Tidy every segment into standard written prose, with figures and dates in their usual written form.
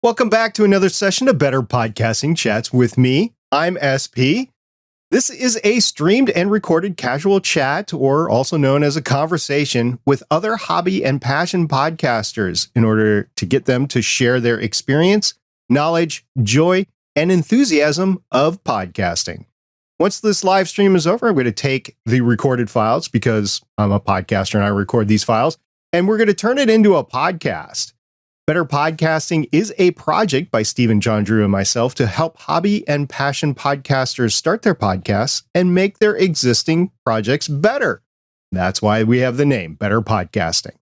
Welcome back to another session of Better Podcasting Chats with me. I'm SP. This is a streamed and recorded casual chat, or also known as a conversation, with other hobby and passion podcasters in order to get them to share their experience, knowledge, joy, and enthusiasm of podcasting. Once this live stream is over, I'm going to take the recorded files, because I'm a podcaster and I record these files, and we're going to turn it into a podcast. Better Podcasting is a project by Stephen John Drew and myself to help hobby and passion podcasters start their podcasts and make their existing projects better. That's why we have the name, Better Podcasting.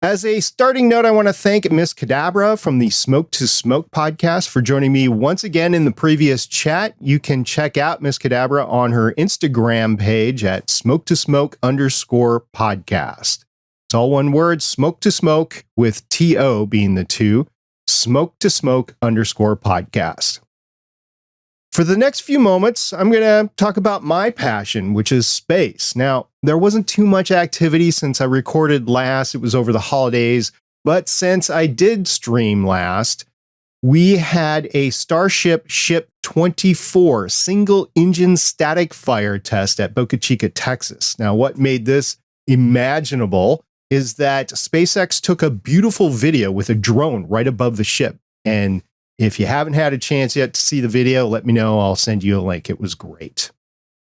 As a starting note, I want to thank Miss Cadabra from the Smoke to Smoke podcast for joining me once again in the previous chat. You can check out Miss Cadabra on her Instagram page at smoke_podcast. It's all one word, Smoke to Smoke, with TO being the two, smoke_podcast. For the next few moments, I'm going to talk about my passion, which is space. Now, there wasn't too much activity since I recorded last. It was over the holidays. But since I did stream last, we had a Starship Ship 24 single-engine static fire test at Boca Chica, Texas. Now, what made this imaginable is that SpaceX took a beautiful video with a drone right above the ship. And if you haven't had a chance yet to see the video, let me know. I'll send you a link. It was great.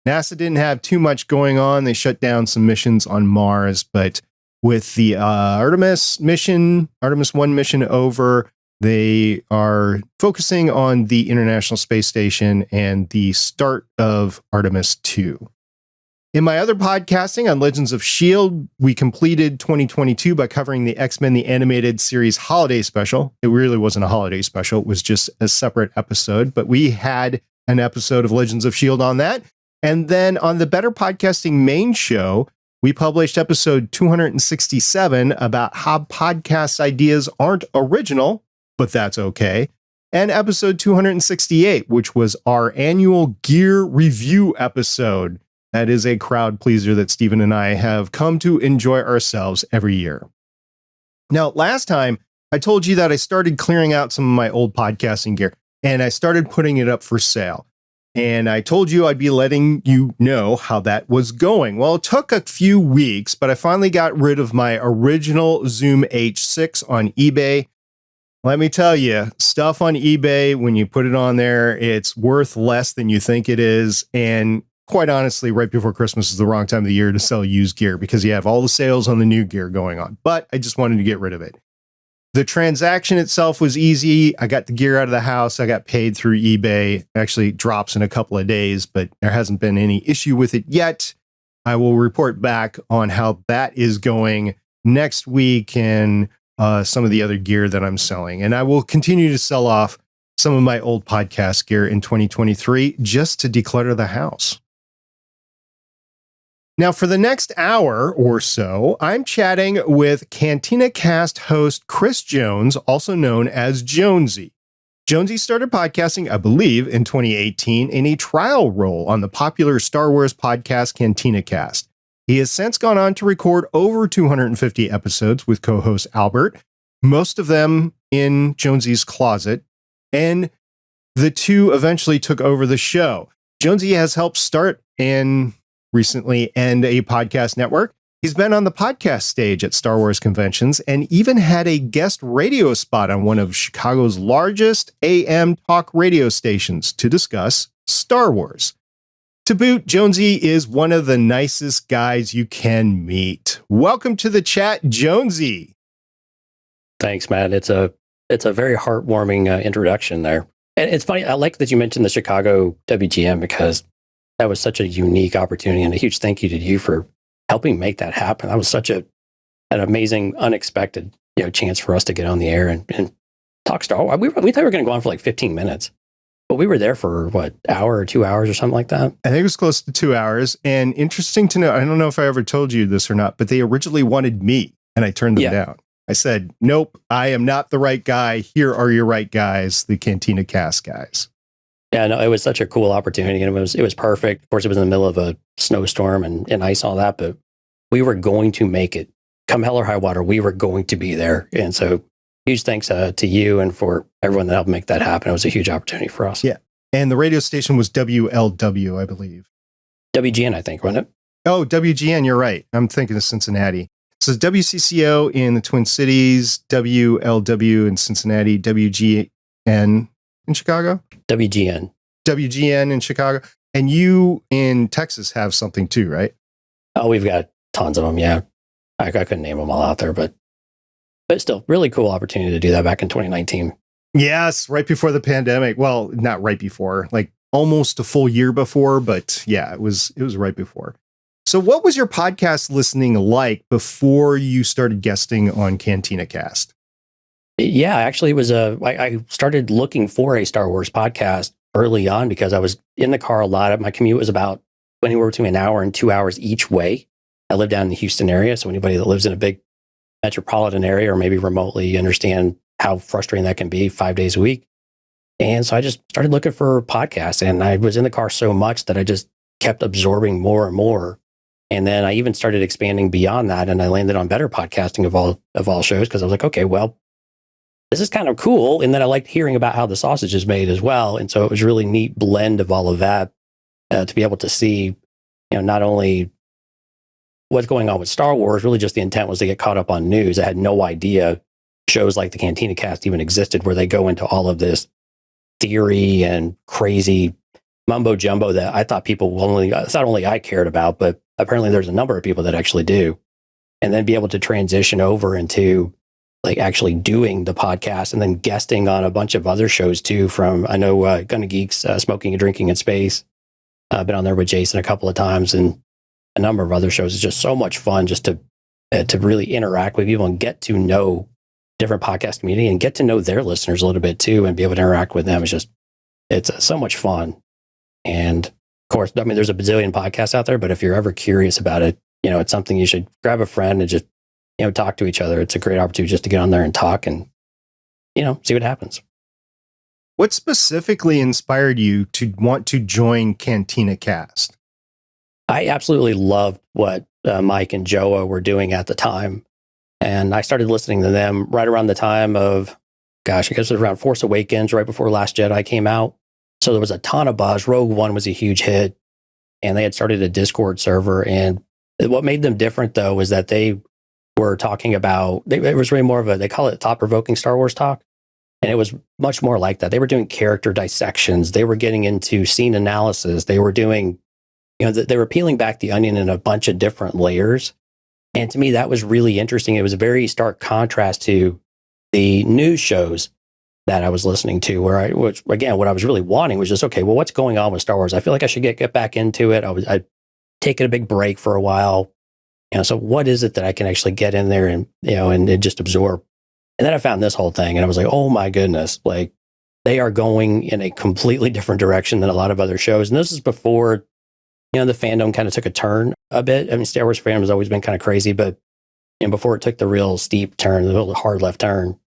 NASA didn't have too much going on. They shut down some missions on Mars, but with the Artemis 1 mission over, they are focusing on the International Space Station and the start of Artemis 2. In my other podcasting on Legends of S.H.I.E.L.D., we completed 2022 by covering the X-Men the Animated Series Holiday Special. It really wasn't a holiday special. It was just a separate episode, but we had an episode of Legends of S.H.I.E.L.D. on that. And then on the Better Podcasting main show, we published episode 267 about how podcast ideas aren't original, but that's okay. And episode 268, which was our annual gear review episode. That is a crowd pleaser that Stephen and I have come to enjoy ourselves every year. Now, last time, I told you that I started clearing out some of my old podcasting gear, and I started putting it up for sale. And I told you I'd be letting you know how that was going. Well, it took a few weeks, but I finally got rid of my original Zoom H6 on eBay. Let me tell you, stuff on eBay, when you put it on there, it's worth less than you think it is. And quite honestly, right before Christmas is the wrong time of the year to sell used gear because you have all the sales on the new gear going on. But I just wanted to get rid of it. The transaction itself was easy. I got the gear out of the house. I got paid through eBay. It actually drops in a couple of days, but there hasn't been any issue with it yet. I will report back on how that is going next week and some of the other gear that I'm selling. And I will continue to sell off some of my old podcast gear in 2023 just to declutter the house. Now, for the next hour or so, I'm chatting with Cantina Cast host Chris Jones, also known as Jonesy. Jonesy started podcasting, I believe, in 2018 in a trial role on the popular Star Wars podcast Cantina Cast. He has since gone on to record over 250 episodes with co-host Albert, most of them in Jonesy's closet, and the two eventually took over the show. Jonesy has helped start and recently end a podcast network. He's been on the podcast stage at Star Wars conventions and even had a guest radio spot on one of Chicago's largest AM talk radio stations to discuss Star Wars. To boot, Jonesy is one of the nicest guys you can meet. Welcome to the chat, Jonesy. Thanks, Matt. It's a very heartwarming introduction there. And it's funny, I like that you mentioned the Chicago WGM because that was such a unique opportunity, and a huge thank you to you for helping make that happen. That was such an amazing, unexpected chance for us to get on the air and talk Star Wars. We thought we were going to go on for like 15 minutes, but we were there for, what, hour or 2 hours or something like that? I think it was close to 2 hours. And interesting to know, I don't know if I ever told you this or not, but they originally wanted me, and I turned them down. I said, nope, I am not the right guy. Here are your right guys, the Cantina Cast guys. Yeah, no, it was such a cool opportunity, and it was perfect. Of course, it was in the middle of a snowstorm and ice, all that, but we were going to make it. Come hell or high water, we were going to be there. And so huge thanks to you and for everyone that helped make that happen. It was a huge opportunity for us. Yeah. And the radio station was WLW, I believe. WGN, I think, wasn't it? Oh, WGN, you're right. I'm thinking of Cincinnati. So WCCO in the Twin Cities, WLW in Cincinnati, WGN in Chicago? WGN. WGN in Chicago. And you in Texas have something too, right? Oh, we've got tons of them, yeah. I couldn't name them all out there, but still, really cool opportunity to do that back in 2019. Yes, right before the pandemic. Well, not right before, like almost a full year before, but yeah, it was right before. So what was your podcast listening like before you started guesting on Cantina Cast? Yeah, actually, it was I started looking for a Star Wars podcast early on because I was in the car a lot. My commute was about anywhere between an hour and 2 hours each way. I live down in the Houston area, so anybody that lives in a big metropolitan area or maybe remotely understand how frustrating that can be 5 days a week. And so I just started looking for podcasts, and I was in the car so much that I just kept absorbing more and more. And then I even started expanding beyond that, and I landed on Better Podcasting of all shows because I was like, okay, well, this is kind of cool. And then I liked hearing about how the sausage is made as well. And so it was a really neat blend of all of that to be able to see, not only what's going on with Star Wars, really just the intent was to get caught up on news. I had no idea shows like the Cantina Cast even existed, where they go into all of this theory and crazy mumbo jumbo that I thought people it's not only I cared about, but apparently there's a number of people that actually do. And then be able to transition over into like actually doing the podcast and then guesting on a bunch of other shows too. From, I know Gunna Geeks, Smoking and Drinking in Space. I've been on there with Jason a couple of times, and a number of other shows. It's just so much fun just to really interact with people and get to know different podcast community and get to know their listeners a little bit too, and be able to interact with them. It's so much fun. And of course, I mean, there's a bazillion podcasts out there, but if you're ever curious about it, it's something you should grab a friend and just, talk to each other. It's a great opportunity just to get on there and talk and, see what happens. What specifically inspired you to want to join Cantina Cast? I absolutely loved what Mike and Joa were doing at the time. And I started listening to them right around the time of, I guess it was around Force Awakens, right before Last Jedi came out. So there was a ton of buzz. Rogue One was a huge hit, and they had started a Discord server. And what made them different, though, was that they were talking about, it was really more of they call it thought-provoking Star Wars talk. And it was much more like that. They were doing character dissections. They were getting into scene analysis. They were doing, they were peeling back the onion in a bunch of different layers. And to me, that was really interesting. It was a very stark contrast to the news shows that I was listening to, which again, what I was really wanting was just, okay, well, what's going on with Star Wars? I feel like I should get back into it. I'd taken a big break for a while. So what is it that I can actually get in there and, and just absorb? And then I found this whole thing and I was like, oh my goodness, like they are going in a completely different direction than a lot of other shows. And this is before, the fandom kind of took a turn a bit. I mean, Star Wars fandom has always been kind of crazy, but before it took the real steep turn, the real hard left turn,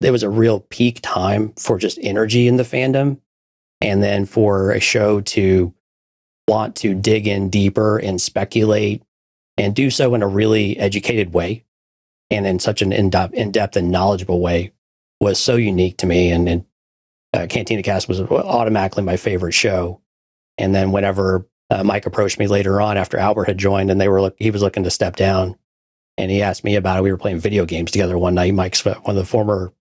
there was a real peak time for just energy in the fandom. And then for a show to want to dig in deeper and speculate and do so in a really educated way and in such an in-depth and knowledgeable way was so unique to me. And Cantina Cast was automatically my favorite show. And then whenever Mike approached me later on after Albert had joined and he was looking to step down, and he asked me about it. We were playing video games together one night. Mike's one of the former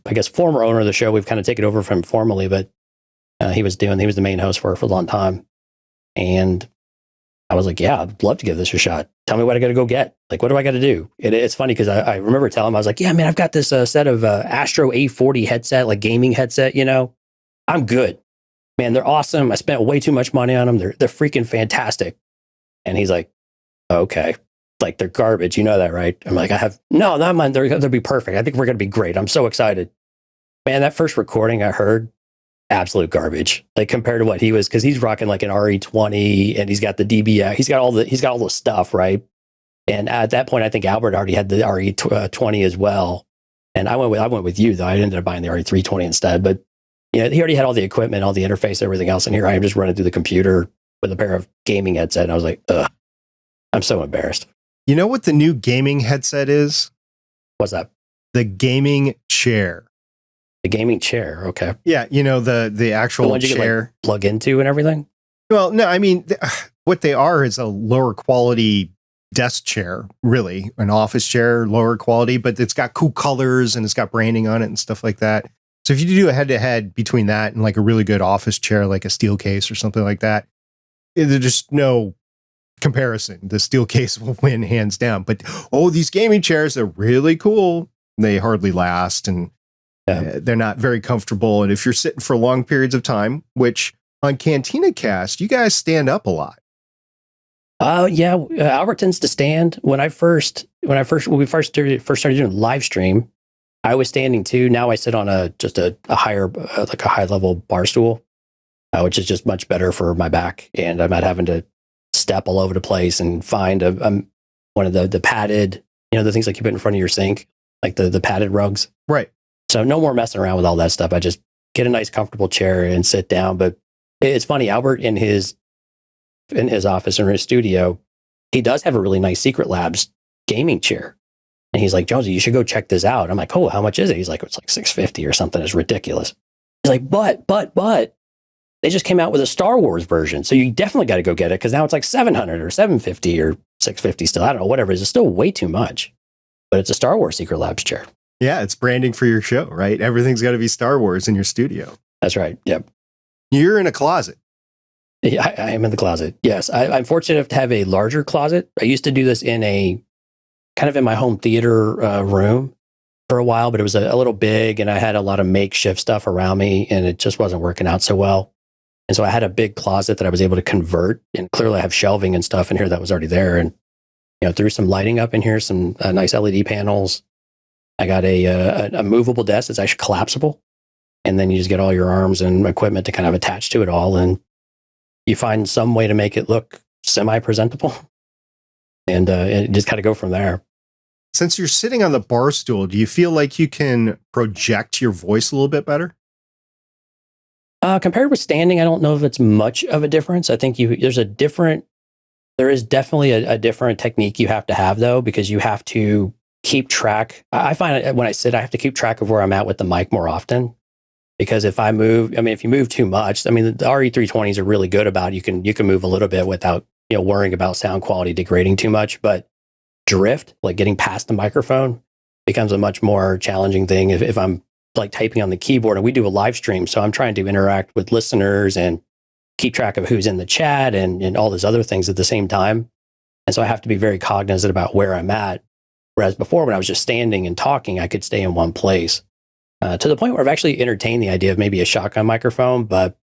owner of the show. We've kind of taken over from him formally, but he was the main host for a long time. And I was like, yeah, I'd love to give this a shot. Tell me what I got to go get. Like, what do I got to do? It's funny because I remember telling him, I was like, yeah, man, I've got this set of Astro A40 headset, like gaming headset, I'm good. Man, they're awesome. I spent way too much money on them. They're freaking fantastic. And he's like, okay. Like, they're garbage. You know that, right? I'm like, no, not mine. They'll be perfect. I think we're going to be great. I'm so excited. Man, that first recording I heard, absolute garbage. Like, compared to what he was, because he's rocking like an RE20 and he's got the DBX. He's got all the stuff, right? And at that point, I think Albert already had the RE20 as well. And I went with you, though. I ended up buying the RE320 instead. But he already had all the equipment, all the interface, everything else. And here I am just running through the computer with a pair of gaming headset. And I was like, ugh, I'm so embarrassed. You know what the new gaming headset is? What's that? the gaming chair. The gaming chair. Okay. Yeah, the actual the ones you chair could, like, plug into and everything. Well, no, I mean, what they are is a lower quality desk chair, really, an office chair, lower quality, but it's got cool colors and it's got branding on it and stuff like that. So if you do a head-to-head between that and like a really good office chair, like a steel case or something like that, there's just no comparison. The steel case will win hands down. But these gaming chairs are really cool. They hardly last, and they're not very comfortable. And if you're sitting for long periods of time, which on Cantina Cast, you guys stand up a lot. Yeah, Albert tends to stand. When we first started doing live stream, I was standing too. Now I sit on a higher, like a high level bar stool, which is just much better for my back, and I'm not having to step all over the place and find one of the padded, the things like you put in front of your sink, like the padded rugs. Right. So no more messing around with all that stuff. I just get a nice comfortable chair and sit down. But it's funny, Albert in his office or in his studio, he does have a really nice Secret Labs gaming chair. And he's like, Jonesy, you should go check this out. I'm like, oh, how much is it? He's like, it's like $650 or something. It's ridiculous. He's like, but they just came out with a Star Wars version. So you definitely got to go get it, because now it's like $700 or $750 or $650 still. I don't know, whatever it is. It's still way too much. But it's a Star Wars Secret Labs chair. Yeah, it's branding for your show, right? Everything's got to be Star Wars in your studio. That's right. Yep. You're in a closet. Yeah, I am in the closet. Yes. I'm fortunate enough to have a larger closet. I used to do this in a kind of in my home theater room for a while, but it was a little big, and I had a lot of makeshift stuff around me, and it just wasn't working out so well. And so I had a big closet that I was able to convert, and clearly I have shelving and stuff in here that was already there. And, threw some lighting up in here, some nice LED panels. I got a movable desk that's actually collapsible. And then you just get all your arms and equipment to kind of attach to it all. And you find some way to make it look semi-presentable. And it just kind of go from there. Since you're sitting on the bar stool, do you feel like you can project your voice a little bit better? Compared with standing, I don't know if it's much of a difference. I think there is definitely a different technique you have to have, though, because you have to keep track. I find when I sit, I have to keep track of where I'm at with the mic more often. Because if you move too much, the RE320s are really good about you can move a little bit without worrying about sound quality degrading too much. But drift, like getting past the microphone, becomes a much more challenging thing if I'm like typing on the keyboard. And we do a live stream, so I'm trying to interact with listeners and keep track of who's in the chat and all those other things at the same time. And so I have to be very cognizant about where I'm at. Whereas before, when I was just standing and talking, I could stay in one place. To the point where I've actually entertained the idea of maybe a shotgun microphone, but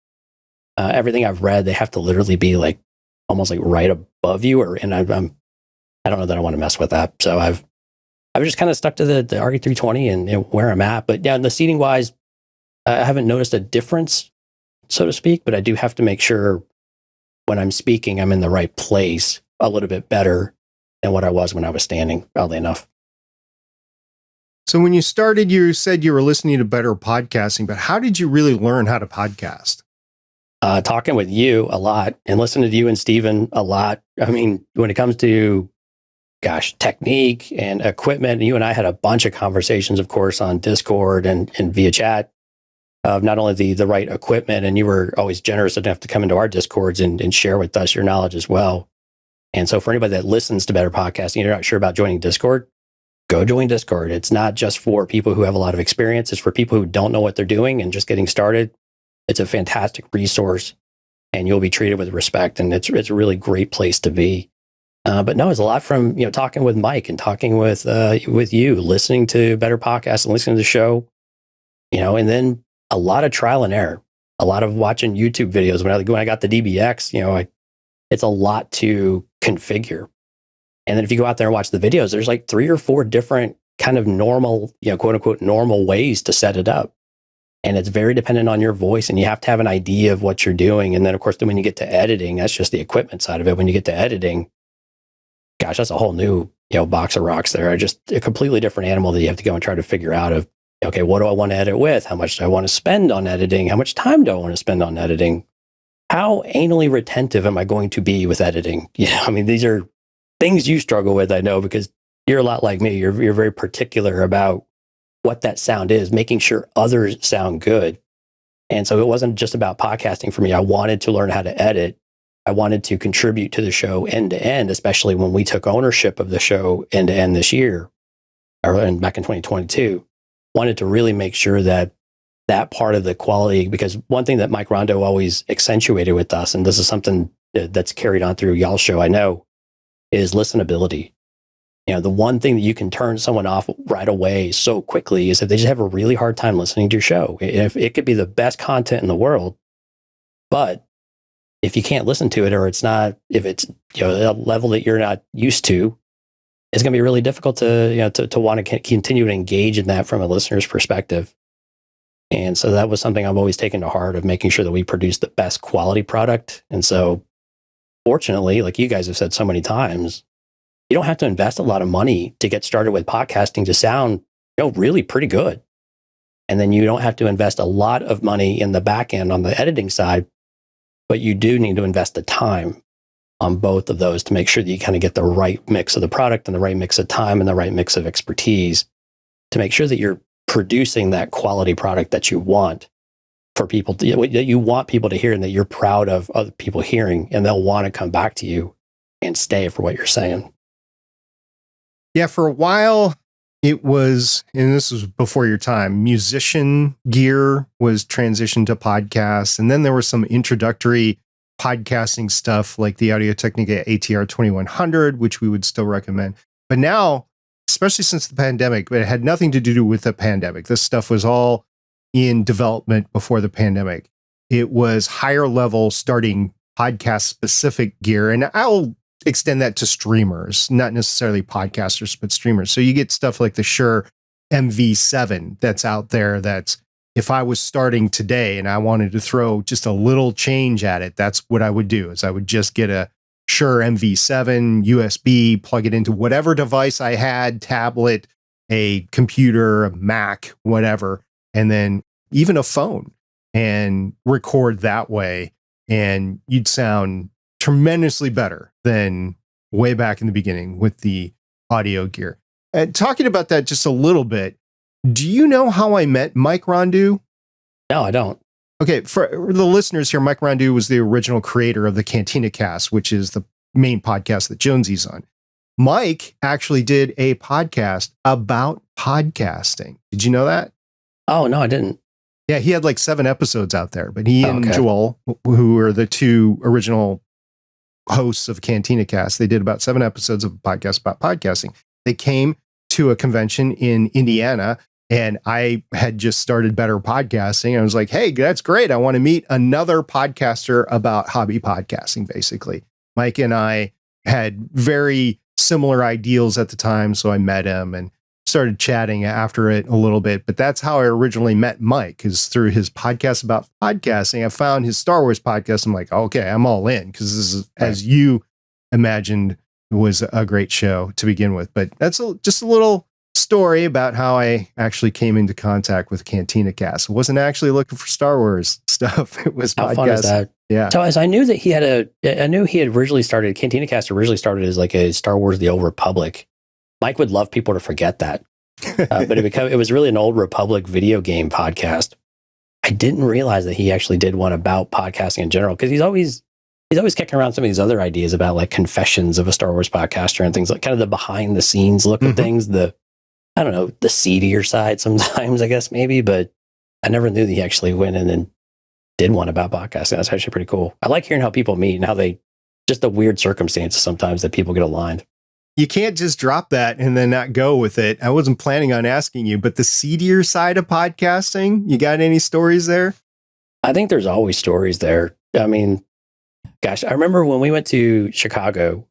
everything I've read, they have to literally be like almost like right above you, I don't know that I want to mess with that. So I've just kind of stuck to the RE320 and where I'm at. But yeah, in the seating wise, I haven't noticed a difference, so to speak. But I do have to make sure when I'm speaking, I'm in the right place a little bit better than what I was when I was standing, oddly enough. So when you started, you said you were listening to better podcasting, but how did you really learn how to podcast? Talking with you a lot and listening to you and Steven a lot. I mean, when it comes to, technique and equipment, you and I had a bunch of conversations, of course, on Discord and via chat of not only the right equipment, and you were always generous enough to come into our Discords and share with us your knowledge as well. And so for anybody that listens to better podcasting, you're not sure about joining Discord, go join Discord. It's not just for people who have a lot of experience. It's for people who don't know what they're doing and just getting started. It's a fantastic resource, and you'll be treated with respect. And it's a really great place to be. But no, it's a lot from talking with Mike and talking with you, listening to better podcasts and listening to the show, and then a lot of trial and error, a lot of watching YouTube videos. When I got the DBX, it's a lot to configure. And then if you go out there and watch the videos, there's like 3 or 4 different kind of normal, quote unquote, normal ways to set it up. And it's very dependent on your voice, and you have to have an idea of what you're doing. And then, of course, when you get to editing, that's just the equipment side of it. When you get to editing, that's a whole new, box of rocks there. Just a completely different animal that you have to go and try to figure out of, okay, what do I want to edit with? How much do I want to spend on editing? How much time do I want to spend on editing? How anally retentive am I going to be with editing? These are things you struggle with, I know, because you're a lot like me. You're very particular about what that sound is, making sure others sound good. And so it wasn't just about podcasting for me. I wanted to learn how to edit. I wanted to contribute to the show end to end, especially when we took ownership of the show end to end this year, or back in 2022. Wanted to really make sure that that part of the quality, because one thing that Mike Rondo always accentuated with us, and this is something that's carried on through y'all's show, I know, is listenability. The one thing that you can turn someone off right away so quickly is if they just have a really hard time listening to your show. If it could be the best content in the world, but if you can't listen to it, or it's not, if it's a level that you're not used to, it's going to be really difficult to want to continue to engage in that from a listener's perspective. And so that was something I've always taken to heart, of making sure that we produce the best quality product. And so fortunately, like you guys have said so many times, you don't have to invest a lot of money to get started with podcasting to sound, really pretty good. And then you don't have to invest a lot of money in the back end on the editing side, but you do need to invest the time on both of those to make sure that you kind of get the right mix of the product and the right mix of time and the right mix of expertise to make sure that you're producing that quality product that you want for people that you want people to hear, and that you're proud of other people hearing, and they'll want to come back to you and stay for what you're saying. Yeah, for a while it was, and this was before your time, musician gear was transitioned to podcasts. And then there was some introductory podcasting stuff like the Audio-Technica ATR 2100, which we would still recommend. But now, especially since the pandemic, but it had nothing to do with the pandemic. This stuff was all in development before the pandemic. It was higher level starting podcast specific gear. And I'll extend that to streamers, not necessarily podcasters, but streamers. So you get stuff like the Shure MV7 that's out there. That's, if I was starting today and I wanted to throw just a little change at it, that's what I would do, is I would just get a Shure MV7 USB, plug it into whatever device I had, tablet, a computer, a Mac, whatever, and then even a phone, and record that way. And you'd sound tremendously better than way back in the beginning with the audio gear. And talking about that just a little bit, do you know how I met Mike Rondo? No, I don't. Okay, for the listeners here, Mike Rondo was the original creator of the Cantina Cast, which is the main podcast that Jonesy's on. Mike actually did a podcast about podcasting. Did you know that? Oh, no, I didn't. Yeah, he had like 7 episodes out there, but he and okay. Joel, who were the two original hosts of Cantina Cast, they did about 7 episodes of a podcast about podcasting. They came to a convention in Indiana, and I had just started Better Podcasting. I was like, hey, that's great. I want to meet another podcaster about hobby podcasting, basically. Mike and I had very similar ideals at the time, so I met him and started chatting after it a little bit. But that's how I originally met Mike, is through his podcast about podcasting. I found his Star Wars podcast. I'm like, okay, I'm all in, because this is, as you imagined, was a great show to begin with. But that's just a little story about how I actually came into contact with Cantina Cast. I wasn't actually looking for Star Wars stuff. It was how podcast. Fun is that? Yeah. So as I knew that I knew he had originally started, Cantina Cast originally started as like a Star Wars The Old Republic. Mike would love people to forget that. But it was really an Old Republic video game podcast. I didn't realize that he actually did one about podcasting in general, because he's always kicking around some of these other ideas about like confessions of a Star Wars podcaster and things like kind of the behind the scenes look of things, the seedier side sometimes, I guess maybe, but I never knew that he actually went in and did one about podcasting. That's actually pretty cool. I like hearing how people meet and how just the weird circumstances sometimes that people get aligned. You can't just drop that and then not go with it. I wasn't planning on asking you, but the seedier side of podcasting, you got any stories there? I think there's always stories there. I mean, gosh, I remember when we went to Chicago,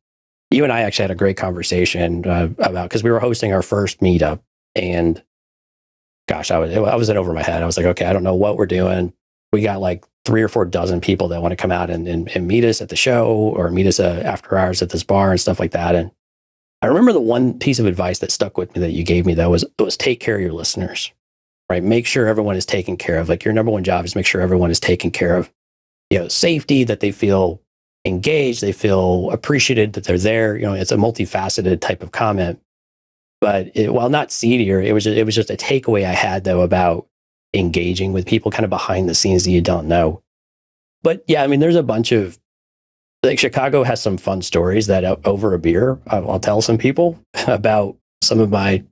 you and I actually had a great conversation about, because we were hosting our first meetup, and gosh, I was in over my head. I was like, okay, I don't know what we're doing. We got like 3 or 4 dozen people that want to come out and meet us at the show, or meet us after hours at this bar and stuff like that. And I remember the one piece of advice that stuck with me that you gave me, that was take care of your listeners, right? Make sure everyone is taken care of. Like, your number one job is make sure everyone is taken care of. Safety, that they feel engaged, they feel appreciated, that they're there. It's a multifaceted type of comment. But while not seedier, it was just a takeaway I had though about engaging with people kind of behind the scenes that you don't know. But yeah, I mean, there's a bunch of like Chicago has some fun stories that over a beer, I'll tell some people about some of my.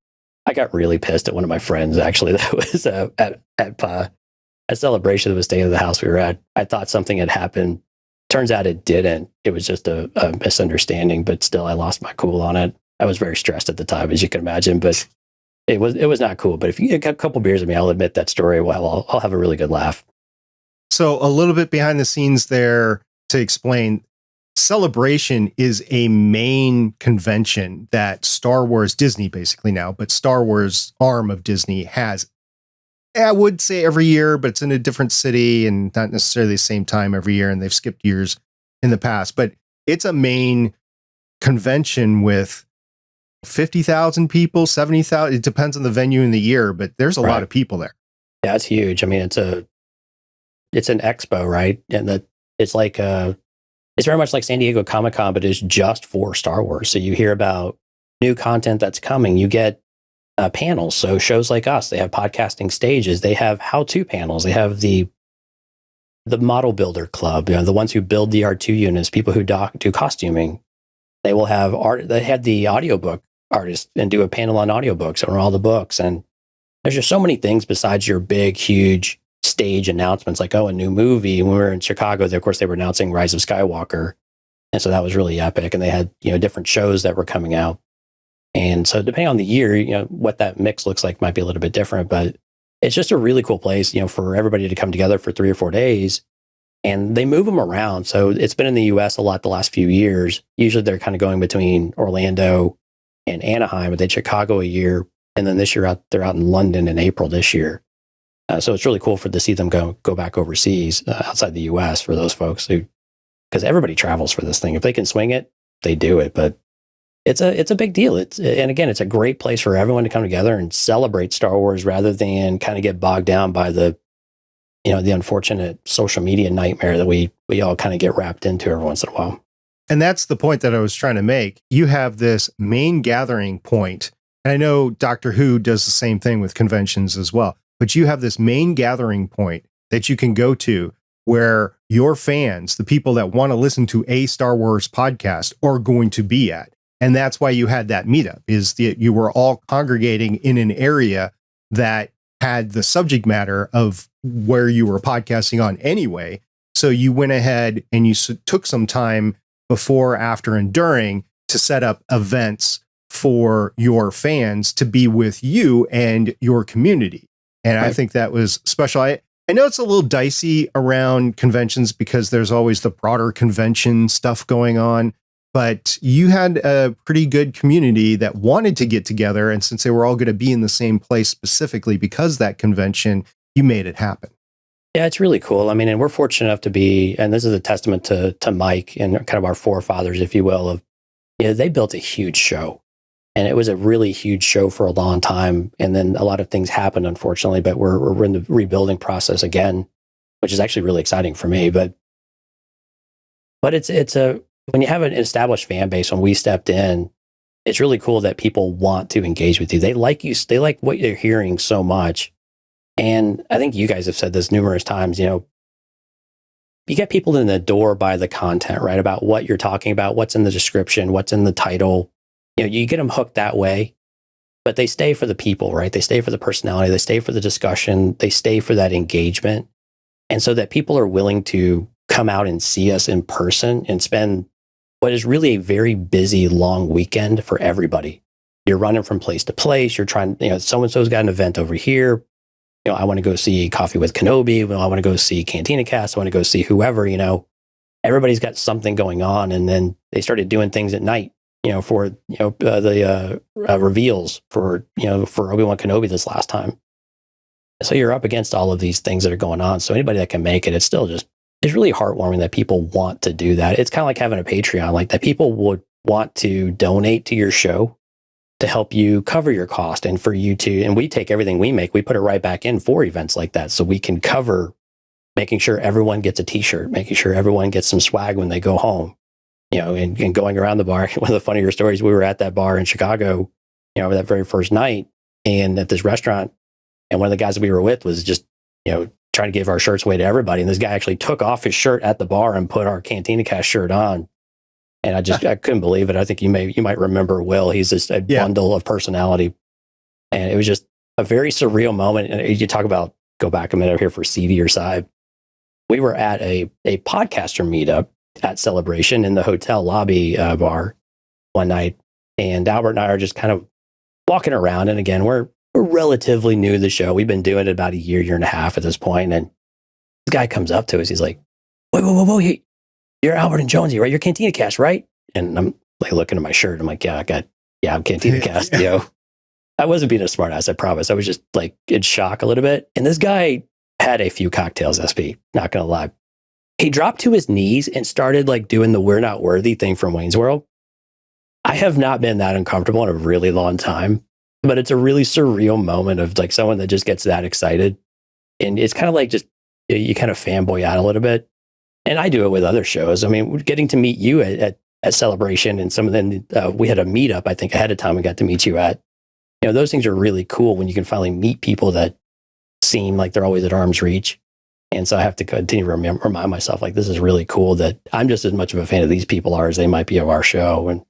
I got really pissed at one of my friends actually that was at a celebration of the stay of the house we were at. I thought something had happened. Turns out it didn't. It was just a misunderstanding, but still I lost my cool on it. I was very stressed at the time, as you can imagine, but it was not cool. But if you get a couple beers with me, I'll admit that story. Well, I'll have a really good laugh. So a little bit behind the scenes there to explain. Celebration is a main convention that Star Wars, Disney basically now, but Star Wars arm of Disney has. I would say every year, but it's in a different city and not necessarily the same time every year. And they've skipped years in the past, but it's a main convention with 50,000 people, 70,000. It depends on the venue and the year, but there's a lot of people there. Yeah, it's huge. I mean, it's an expo, right? And it's like it's very much like San Diego Comic-Con, but it's just for Star Wars. So you hear about new content that's coming. You get panels. So shows like us, they have podcasting stages. They have how-to panels. They have the model builder club, the ones who build the R2 units, people who do costuming. They will have art. They had the audiobook artists and do a panel on audiobooks or all the books. And there's just so many things besides your big, huge stage announcements like, a new movie. When we were in Chicago, of course, they were announcing Rise of Skywalker. And so that was really epic. And they had, different shows that were coming out. And so depending on the year, what that mix looks like might be a little bit different, but it's just a really cool place, for everybody to come together for 3 or 4 days. And they move them around. So it's been in the US a lot the last few years. Usually they're kind of going between Orlando and Anaheim, but they Chicago a year. And then this year they're out in London in April this year. So it's really cool to see them go back overseas outside the US for those folks because everybody travels for this thing. If they can swing it, they do it. But it's a big deal. And again, it's a great place for everyone to come together and celebrate Star Wars rather than kind of get bogged down by the unfortunate social media nightmare that we all kind of get wrapped into every once in a while. And that's the point that I was trying to make. You have this main gathering point. And I know Doctor Who does the same thing with conventions as well. But you have this main gathering point that you can go to where your fans, the people that want to listen to a Star Wars podcast, are going to be at. And that's why you had that meetup, is that you were all congregating in an area that had the subject matter of where you were podcasting on anyway. So you went ahead and you took some time before, after, and during to set up events for your fans to be with you and your community. And right. I think that was special. I know it's a little dicey around conventions because there's always the broader convention stuff going on, but you had a pretty good community that wanted to get together. And since they were all going to be in the same place specifically because that convention, you made it happen. Yeah, it's really cool. I mean, and we're fortunate enough to be, and this is a testament to Mike and kind of our forefathers, if you will, of, they built a huge show. And it was a really huge show for a long time. And then a lot of things happened, unfortunately, but we're in the rebuilding process again, which is actually really exciting for me. But it's when you have an established fan base, when we stepped in, it's really cool that people want to engage with you. They like you. They like what you're hearing so much. And I think you guys have said this numerous times, you get people in the door by the content, right? About what you're talking about, what's in the description, what's in the title. You get them hooked that way, but they stay for the people, right? They stay for the personality. They stay for the discussion. They stay for that engagement. And so that people are willing to come out and see us in person and spend what is really a very busy, long weekend for everybody. You're running from place to place. You're trying, so-and-so's got an event over here. I want to go see Coffee with Kenobi. Well, I want to go see Cantina Cast. I want to go see whoever, everybody's got something going on. And then they started doing things at night. For the reveals for Obi-Wan Kenobi this last time. So you're up against all of these things that are going on. So anybody that can make it, it's really heartwarming that people want to do that. It's kind of like having a Patreon, like that people would want to donate to your show to help you cover your cost and for you to, and we take everything we make, we put it right back in for events like that. So we can cover making sure everyone gets a t-shirt, making sure everyone gets some swag when they go home. And going around the bar. One of the funnier stories, we were at that bar in Chicago that very first night, and at this restaurant, and one of the guys that we were with was just, trying to give our shirts away to everybody. And this guy actually took off his shirt at the bar and put our Cantina Cast shirt on. And I couldn't believe it. I think you might remember Will. He's just a bundle of personality. And it was just a very surreal moment. And you talk about, go back a minute here for Seedier side. We were at a podcaster meetup at Celebration in the hotel lobby bar one night. And Albert and I are just kind of walking around. And again, we're relatively new to the show. We've been doing it about a year and a half at this point. And this guy comes up to us. He's like, whoa, you're Albert and Jonesy, right? You're Cantina Cast, right? And I'm like looking at my shirt. I'm like, I'm Cantina Cast, I wasn't being a smartass, I promise. I was just like in shock a little bit. And this guy had a few cocktails, SP, not going to lie. He dropped to his knees and started like doing the "We're Not Worthy" thing from Wayne's World. I have not been that uncomfortable in a really long time, but it's a really surreal moment of like someone that just gets that excited. And it's kind of like just, you kind of fanboy out a little bit. And I do it with other shows. I mean, getting to meet you at Celebration, and some of them, we had a meetup, I think ahead of time we got to meet you at. Those things are really cool when you can finally meet people that seem like they're always at arm's reach. And so I have to continue to remind myself, like, this is really cool that I'm just as much of a fan of these people are as they might be of our show. And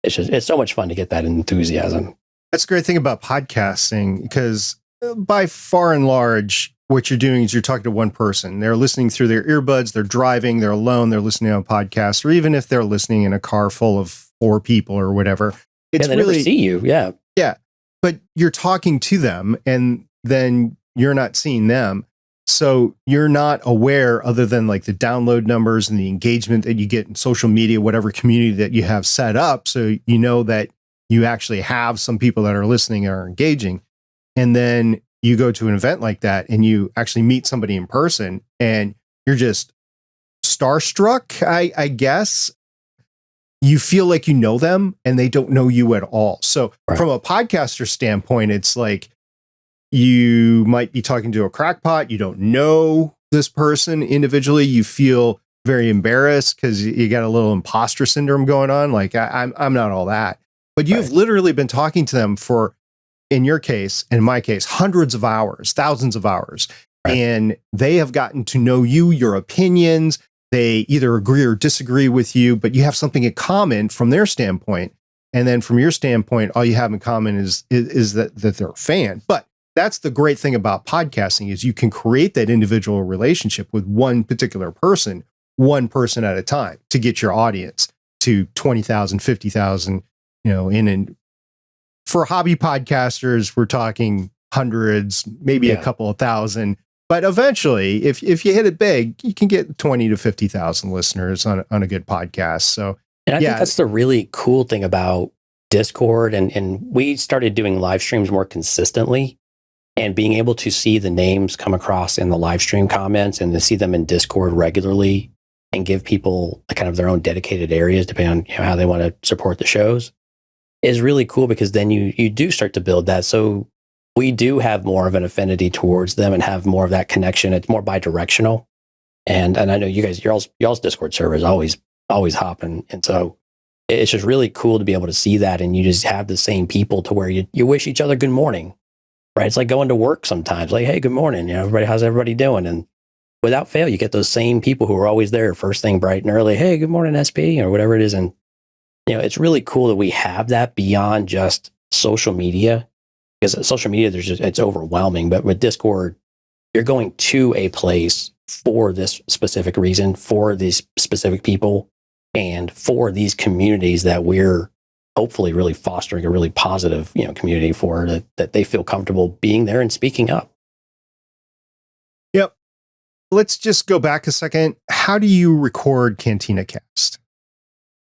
it's so much fun to get that enthusiasm. That's a great thing about podcasting, because by far and large, what you're doing is you're talking to one person. They're listening through their earbuds, they're driving, they're alone, they're listening on a podcast, or even if they're listening in a car full of 4 people or whatever. It's they really, never see you. Yeah. Yeah. But you're talking to them, and then you're not seeing them. So you're not aware, other than like the download numbers and the engagement that you get in social media, whatever community that you have set up. So you know that you actually have some people that are listening and are engaging. And then you go to an event like that and you actually meet somebody in person and you're just starstruck, I guess. You feel like you know them and they don't know you at all. So from a podcaster standpoint, it's like you might be talking to a crackpot. You don't know this person individually. You feel very embarrassed because you got a little imposter syndrome going on. Like, I'm not all that. But you've literally been talking to them for, in your case, in my case, hundreds of hours, thousands of hours. And they have gotten to know you, your opinions. They either agree or disagree with you, but you have something in common from their standpoint. And then from your standpoint, all you have in common is that they're a fan. But that's the great thing about podcasting, is you can create that individual relationship with one particular person, one person at a time, to get your audience to 20,000, 50,000, and for hobby podcasters, we're talking hundreds, maybe a couple of thousand. But eventually, if you hit it big, you can get 20 to 50,000 listeners on a good podcast. So, and I think that's the really cool thing about Discord. And we started doing live streams more consistently, and being able to see the names come across in the live stream comments and to see them in Discord regularly and give people kind of their own dedicated areas depending on how they want to support the shows is really cool, because then you do start to build that. So we do have more of an affinity towards them and have more of that connection. It's more bi-directional. And I know you guys, y'all's Discord server is always hopping. And so it's just really cool to be able to see that. And you just have the same people to where you wish each other good morning, right? It's like going to work sometimes, like, hey, good morning. Everybody, how's everybody doing? And without fail, you get those same people who are always there first thing bright and early. Hey, good morning, SP, or whatever it is. And, it's really cool that we have that beyond just social media. Because social media, it's overwhelming. But with Discord, you're going to a place for this specific reason, for these specific people, and for these communities that we're hopefully really fostering a really positive, community for, that they feel comfortable being there and speaking up. Yep. Let's just go back a second. How do you record Cantina Cast?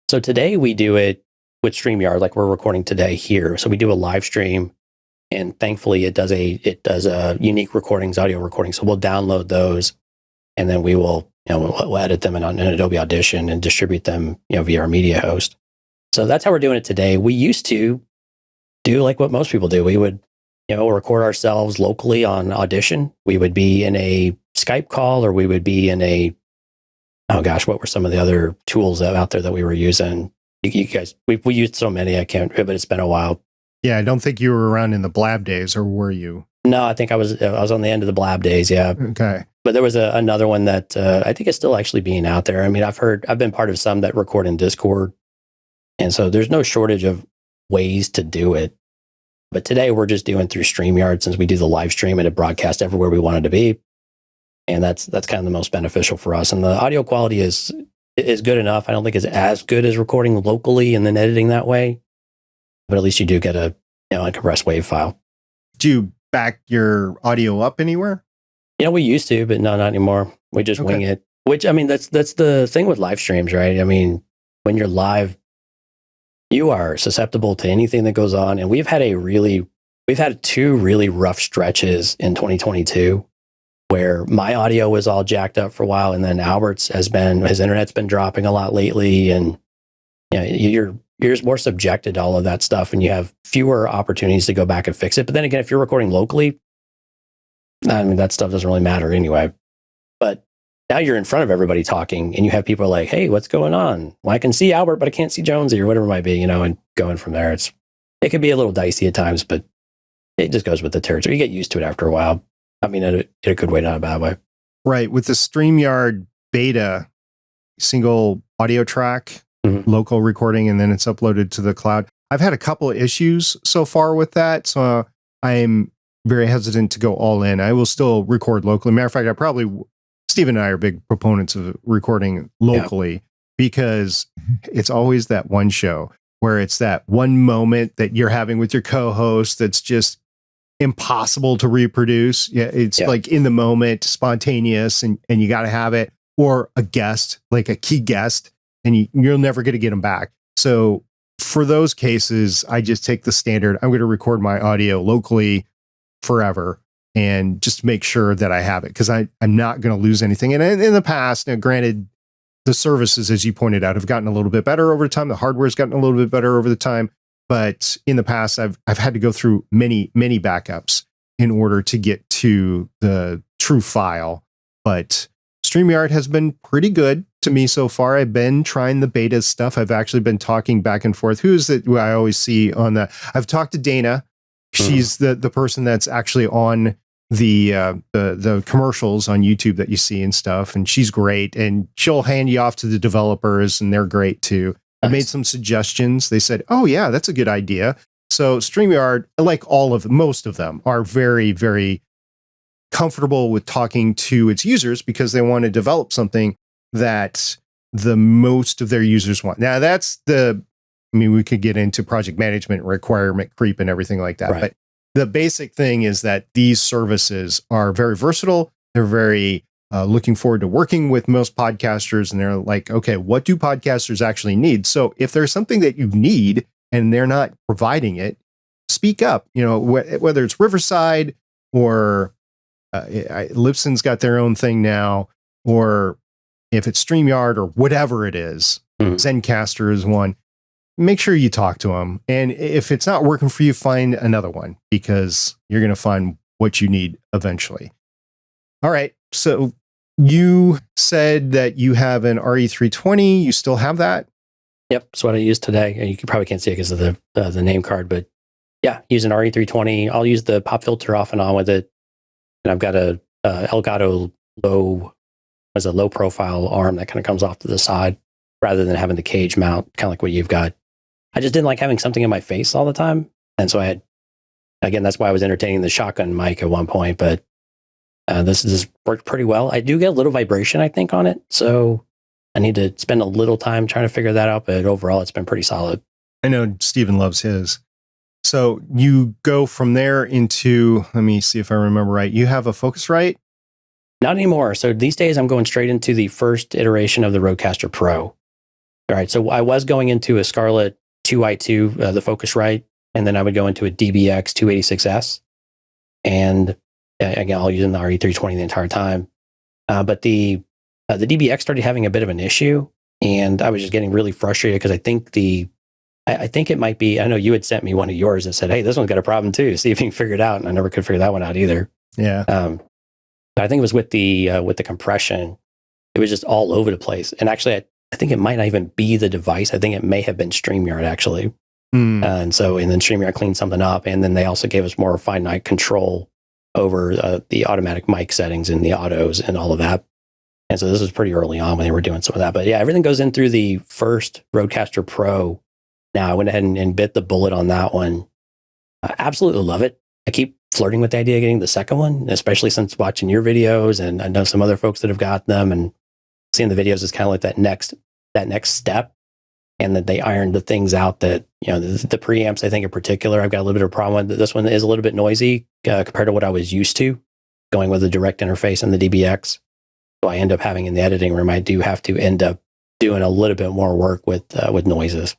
So today we do it with StreamYard, like we're recording today here. So we do a live stream. And thankfully, it does a unique recordings, audio recording. So we'll download those, and then we will, we'll edit them in Adobe Audition and distribute them, via our media host. So that's how we're doing it today. We used to do like what most people do. We would, record ourselves locally on Audition. We would be in a Skype call, or we would be in a, oh gosh, what were some of the other tools out there that we were using? You guys, we used so many, I can't, but it's been a while. Yeah, I don't think you were around in the Blab days, or were you? No, I think I was on the end of the Blab days. Yeah. Okay. But there was another one that I think is still actually being out there. I mean, I've been part of some that record in Discord. And so there's no shortage of ways to do it. But today we're just doing through StreamYard, since we do the live stream and it broadcasts everywhere we want it to be. And that's kind of the most beneficial for us. And the audio quality is good enough. I don't think it's as good as recording locally and then editing that way. But at least you do get a compressed WAV file. Do you back your audio up anywhere? We used to, but no, not anymore. We just wing it. Which, I mean, that's the thing with live streams, right? I mean, when you're live, you are susceptible to anything that goes on. And we've had two really rough stretches in 2022 where my audio was all jacked up for a while, and then Albert's his internet's been dropping a lot lately, and you're just more subjected to all of that stuff, and you have fewer opportunities to go back and fix it. But then again, if you're recording locally, I mean, that stuff doesn't really matter anyway. But now you're in front of everybody talking, and you have people like, "Hey, what's going on? Well, I can see Albert, but I can't see Jonesy," or whatever it might be, and going from there. It can be a little dicey at times, but it just goes with the territory. You get used to it after a while. I mean, in a good way, not a bad way. Right. With the StreamYard beta, single audio track, local recording, and then it's uploaded to the cloud. I've had a couple of issues so far with that, so I'm very hesitant to go all in. I will still record locally. Matter of fact, Steve and I are big proponents of recording locally because it's always that one show where it's that one moment that you're having with your co-host that's just impossible to reproduce. It's like in the moment, spontaneous, and you got to have it. Or a guest, like a key guest, and you're never going to get them back. So for those cases, I just take the standard. I'm going to record my audio locally forever, and just make sure that I have it, because I'm not going to lose anything. And in the past, now granted, the services, as you pointed out, have gotten a little bit better over time. The hardware's gotten a little bit better over the time. But in the past, I've had to go through many backups in order to get to the true file. But StreamYard has been pretty good to me so far. I've been trying the beta stuff. I've actually been talking back and forth. Who is it who I always see on the... I've talked to Dana. She's the person that's actually on the commercials on YouTube that you see and stuff. And she's great. And she'll hand you off to the developers, and they're great too. I made some suggestions. They said, "Oh yeah, that's a good idea." So StreamYard, like most of them, are very, very comfortable with talking to its users because they want to develop something that the most of their users want. Now we could get into project management, requirement creep, and everything like that. Right. But the basic thing is that these services are very versatile. They're very looking forward to working with most podcasters, and they're like, okay, what do podcasters actually need? So if there's something that you need and they're not providing it, speak up. Whether it's Riverside or Libsyn's got their own thing now, or if it's StreamYard or whatever it is, Zencaster is one. Make sure you talk to them. And if it's not working for you, find another one, because you're going to find what you need eventually. All right. So you said that you have an RE320. You still have that? Yep. That's what I used today. You probably can't see it because of the name card, but yeah, use an RE320. I'll use the pop filter off and on with it. And I've got a Elgato low profile arm that kind of comes off to the side rather than having the cage mount, kind of like what you've got. I just didn't like having something in my face all the time. And so that's why I was entertaining the shotgun mic at one point, but this worked pretty well. I do get a little vibration, I think, on it. So I need to spend a little time trying to figure that out. But overall, it's been pretty solid. I know Steven loves his. So you go from there into, let me see if I remember right. You have a Focusrite? Not anymore. So these days I'm going straight into the first iteration of the Rodecaster Pro. All right. So I was going into a Scarlett 2i2, the Focusrite, and then I would go into a DBX 286S. And again, I'll use the RE320 the entire time. But the DBX started having a bit of an issue, and I was just getting really frustrated because I think it might be, I know you had sent me one of yours that said, "Hey, this one's got a problem too. See if you can figure it out." And I never could figure that one out either. Yeah. But I think it was with the compression. It was just all over the place. And actually, I think it might not even be the device. I think it may have been StreamYard, actually. Mm. And then StreamYard cleaned something up, and then they also gave us more finite control over the automatic mic settings and the autos and all of that. And so this was pretty early on when they were doing some of that. But yeah, everything goes in through the first Rodecaster Pro. Now I went ahead and bit the bullet on that one. I absolutely love it. I keep flirting with the idea of getting the second one, especially since watching your videos, and I know some other folks that have got them, and seeing the videos is kind of like that next step. And that they ironed the things out that, the preamps, I think in particular, I've got a little bit of a problem with. This one is a little bit noisy compared to what I was used to going with the direct interface and the DBX. So I end up having in the editing room, I do have to end up doing a little bit more work with noises.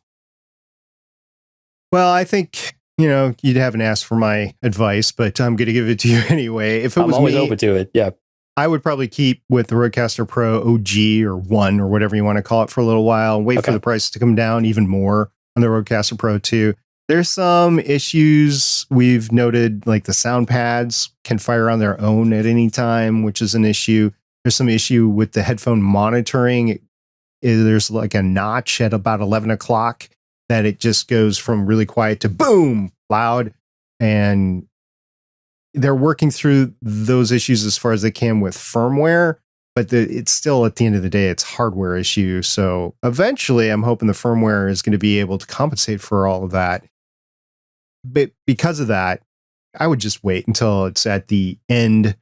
Well, I think, you haven't asked for my advice, but I'm going to give it to you anyway. If it I'm was always me, open to it. Yeah. I would probably keep with the Rodecaster Pro OG or 1 or whatever you want to call it for a little while and wait for the price to come down even more on the Rodecaster Pro 2. There's some issues we've noted, like the sound pads can fire on their own at any time, which is an issue. There's some issue with the headphone monitoring. There's like a notch at about 11 o'clock that it just goes from really quiet to boom, loud. And they're working through those issues as far as they can with firmware, but it's still, at the end of the day, it's hardware issue. So eventually I'm hoping the firmware is going to be able to compensate for all of that. But because of that, I would just wait until it's at the end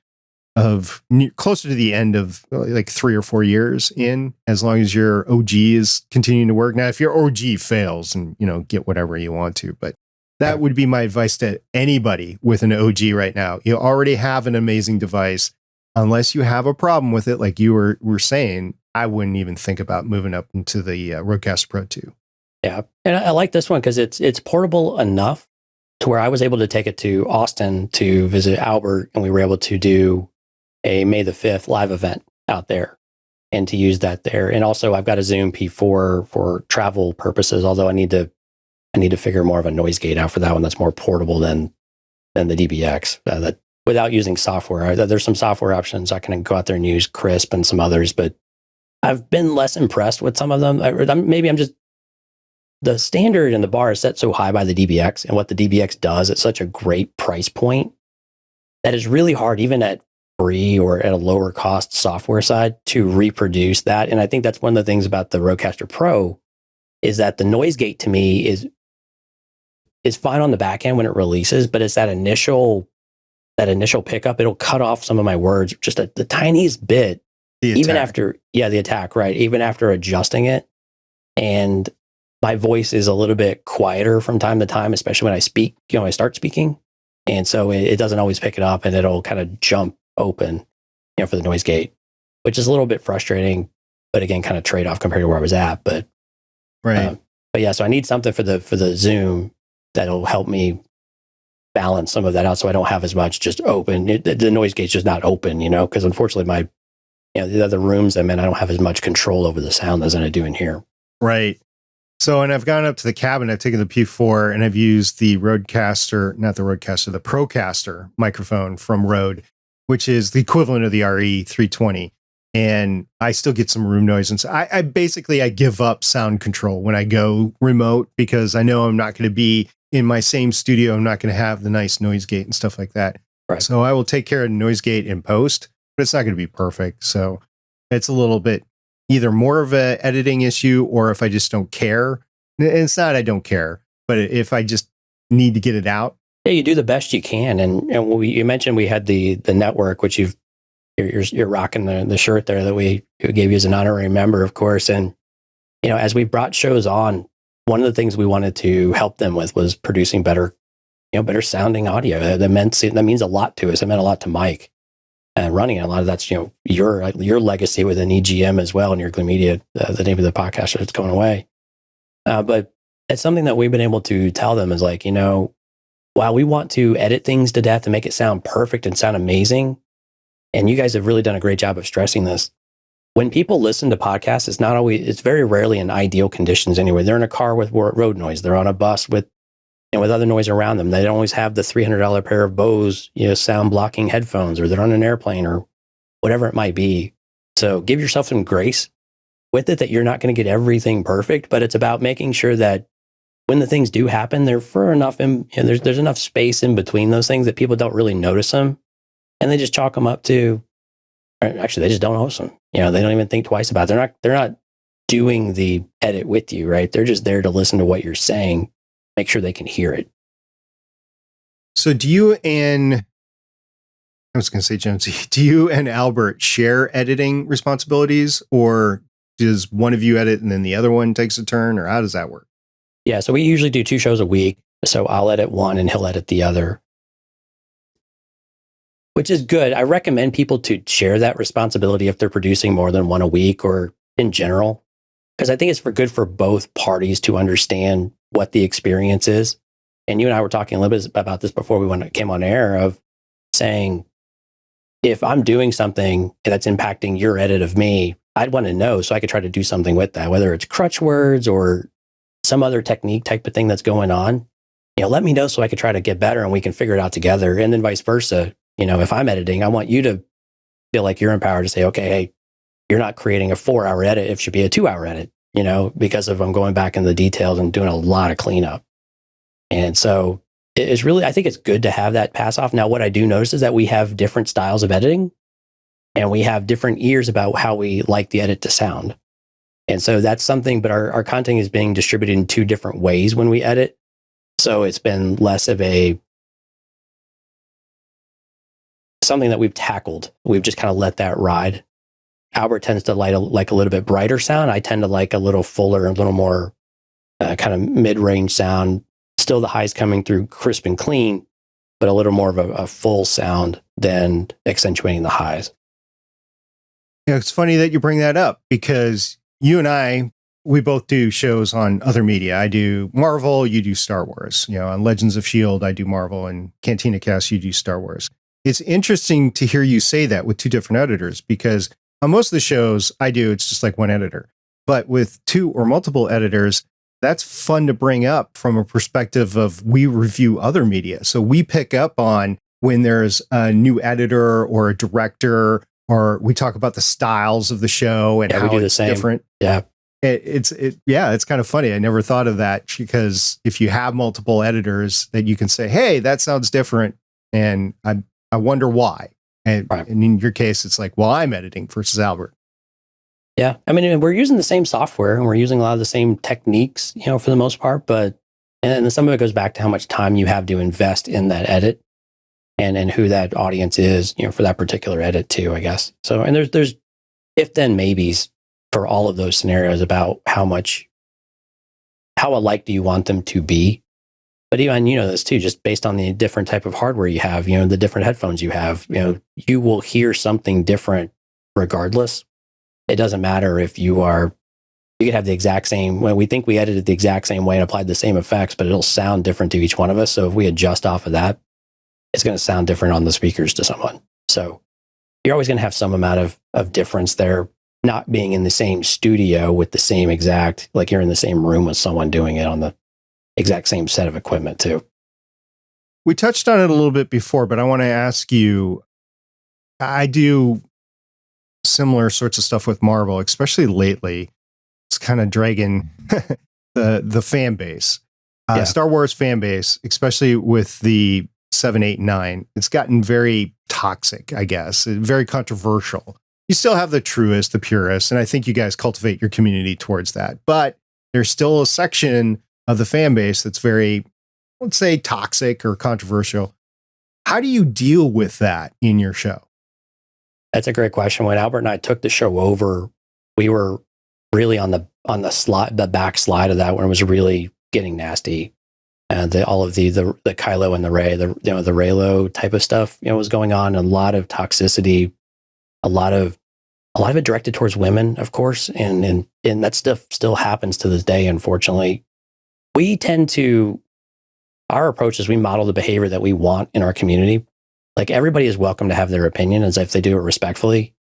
of, closer to the end of like 3 or 4 years in, as long as your OG is continuing to work. Now, if your OG fails, and get whatever you want to, but that would be my advice to anybody with an OG right now. You already have an amazing device. Unless you have a problem with it, like you were saying, I wouldn't even think about moving up into the Rodecaster Pro 2. Yeah, and I like this one because it's portable enough to where I was able to take it to Austin to visit Albert, and we were able to do a May the 5th live event out there and to use that there. And also I've got a Zoom P4 for travel purposes, although I need to figure more of a noise gate out for that one that's more portable than the DBX. That without using software, there's some software options I can go out there and use, Crisp and some others, but I've been less impressed with some of them. Maybe I'm just, the standard and the bar is set so high by the DBX, and what the DBX does at such a great price point that is really hard, even at free or at a lower cost software side, to reproduce that. And I think that's one of the things about the Rodecaster Pro is that the noise gate to me is fine on the back end when it releases, but it's that initial pickup. It'll cut off some of my words just the tiniest bit, even after the attack, right? Even after adjusting it, and my voice is a little bit quieter from time to time, especially when I speak. I start speaking, and so it doesn't always pick it up, and it'll kind of jump open, for the noise gate, which is a little bit frustrating. But again, kind of trade off compared to where I was at. But right, but yeah, so I need something for the Zoom that'll help me balance some of that out, so I don't have as much just open. The noise gate's just not open, because unfortunately my, the other rooms I'm in, I don't have as much control over the sound as I do in here. Right. So, and I've gone up to the cabin, I've taken the P4 and I've used the Procaster microphone from Rode, which is the equivalent of the RE320. And I still get some room noise. And so I basically give up sound control when I go remote, because I know I'm not going to be in my same studio. I'm not going to have the nice noise gate and stuff like that. Right. So I will take care of the noise gate in post, but it's not going to be perfect. So it's a little bit either more of an editing issue, or if I just don't care. And it's not I don't care, but if I just need to get it out. Yeah, you do the best you can. And you mentioned we had the network, which you're rocking the shirt there that we gave you as an honorary member, of course. And, as we brought shows on, one of the things we wanted to help them with was producing better sounding audio. That means a lot to us. It meant a lot to Mike and running it. A lot of that's, your legacy within EGM as well. And your Media, the name of the podcast that's going away. But it's something that we've been able to tell them is like, while we want to edit things to death to make it sound perfect and sound amazing, and you guys have really done a great job of stressing this, when people listen to podcasts, it's very rarely in ideal conditions anyway. They're in a car with road noise. They're on a bus with other noise around them. They don't always have the $300 pair of Bose, sound blocking headphones, or they're on an airplane or whatever it might be. So give yourself some grace with it, that you're not going to get everything perfect, but it's about making sure that when the things do happen, they're for enough, there's enough space in between those things that people don't really notice them. And they just chalk them up to, or actually, they just don't notice them. They don't even think twice about it. They're not doing the edit with you, right? They're just there to listen to what you're saying, make sure they can hear it. So do you and, I was going to say, Jonesy, do you and Albert share editing responsibilities, or does one of you edit and then the other one takes a turn, or how does that work? Yeah, so we usually do 2 shows a week. So I'll edit one and he'll edit the other, which is good. I recommend people to share that responsibility if they're producing more than one a week or in general, because I think it's good for both parties to understand what the experience is. And you and I were talking a little bit about this before we came on air, of saying, if I'm doing something that's impacting your edit of me, I'd want to know so I could try to do something with that, whether it's crutch words or some other technique type of thing that's going on. Let me know so I could try to get better and we can figure it out together. And then vice versa. If I'm editing, I want you to feel like you're empowered to say, okay, hey, you're not creating a 4-hour edit. It should be a 2-hour edit, because of I'm going back in the details and doing a lot of cleanup. And so it's really, I think it's good to have that pass off. Now, what I do notice is that we have different styles of editing and we have different ears about how we like the edit to sound. And so that's something, but our content is being distributed in 2 different ways when we edit. So it's been less of something that we've tackled. We've just kind of let that ride. Albert tends to like a little bit brighter sound. I tend to like a little fuller, a little more kind of mid-range sound. Still the highs coming through crisp and clean, but a little more of a full sound than accentuating the highs. It's funny that you bring that up, because you and I, we both do shows on other media. I do Marvel, you do Star Wars. On Legends of S.H.I.E.L.D., I do Marvel, and Cantina Cast, you do Star Wars. It's interesting to hear you say that with 2 different editors, because on most of the shows I do, it's just like one editor. But with 2 or multiple editors, that's fun to bring up from a perspective of, we review other media. So we pick up on when there's a new editor or a director, or we talk about the styles of the show and how we do it's the same. different. Yeah. It's kind of funny. I never thought of that, because if you have multiple editors, that you can say, hey, that sounds different, and I wonder why. And, right. And in your case, it's like, well, I'm editing versus Albert. Yeah. I mean, we're using the same software and we're using a lot of the same techniques, for the most part, but, and some of it goes back to how much time you have to invest in that edit and who that audience is, for that particular edit too, I guess. So, and there's if then maybes for all of those scenarios about how alike do you want them to be. But even, this too, just based on the different type of hardware you have, the different headphones you have, you will hear something different regardless. It doesn't matter if you could have the exact same, we think we edited the exact same way and applied the same effects, but it'll sound different to each one of us. So if we adjust off of that, it's going to sound different on the speakers to someone. So you're always going to have some amount of difference there, not being in the same studio with the same exact, like you're in the same room with someone doing it on the exact same set of equipment too. We touched on it a little bit before, but I want to ask you, I do similar sorts of stuff with Marvel, especially lately. It's kind of dragging the fan base, Star Wars fan base, especially with the 7, 8, 9. It's gotten very toxic, I guess, very controversial. You still have the truest, the purest, and I think you guys cultivate your community towards that. But there's still a section of the fan base that's very, let's say, toxic or controversial. How do you deal with that in your show? That's a great question. When Albert and I took the show over, we were really on the back slide of that when it was really getting nasty. And all of the Kylo and the Rey, the Reylo type of stuff, was going on. A lot of toxicity, a lot of it directed towards women, of course, and that stuff still happens to this day, unfortunately. We tend to, our approach is we model the behavior that we want in our community. Like, everybody is welcome to have their opinion as if they do it respectfully.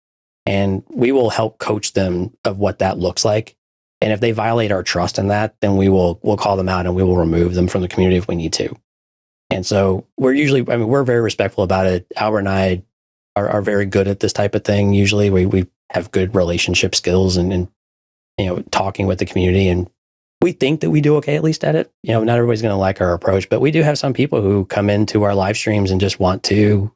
And we will help coach them of what that looks like. And if they violate our trust in that, then we'll call them out and we will remove them from the community if we need to. And so we're very respectful about it. Albert and I are very good at this type of thing. Usually we have good relationship skills and talking with the community. And we think that we do okay, at least at it. You know, not everybody's going to like our approach, but we do have some people who come into our live streams and just want to,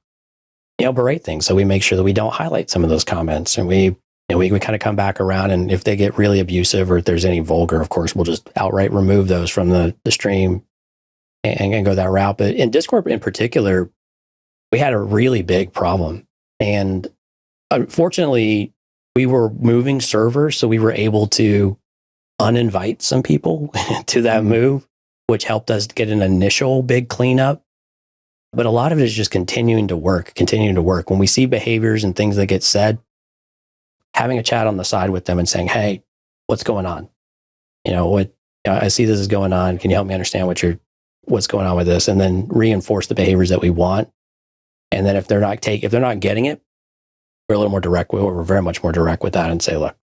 you know, berate things. So we make sure that we don't highlight some of those comments, and we kind of come back around. And if they get really abusive or if there's any vulgar, of course, we'll just outright remove those from the stream and go that route. But in Discord in particular, we had a really big problem. And unfortunately, we were moving servers, so we were able to uninvite some people to that move, which helped us get an initial big cleanup. But a lot of it is just continuing to work. When we see behaviors and things that get said, having a chat on the side with them and saying, hey, what's going on? You know, I see this is going on. Can you help me understand what's going on with this? And then reinforce the behaviors that we want. And then if they're not getting it, we're a little more direct. We're very much more direct with that and say, look,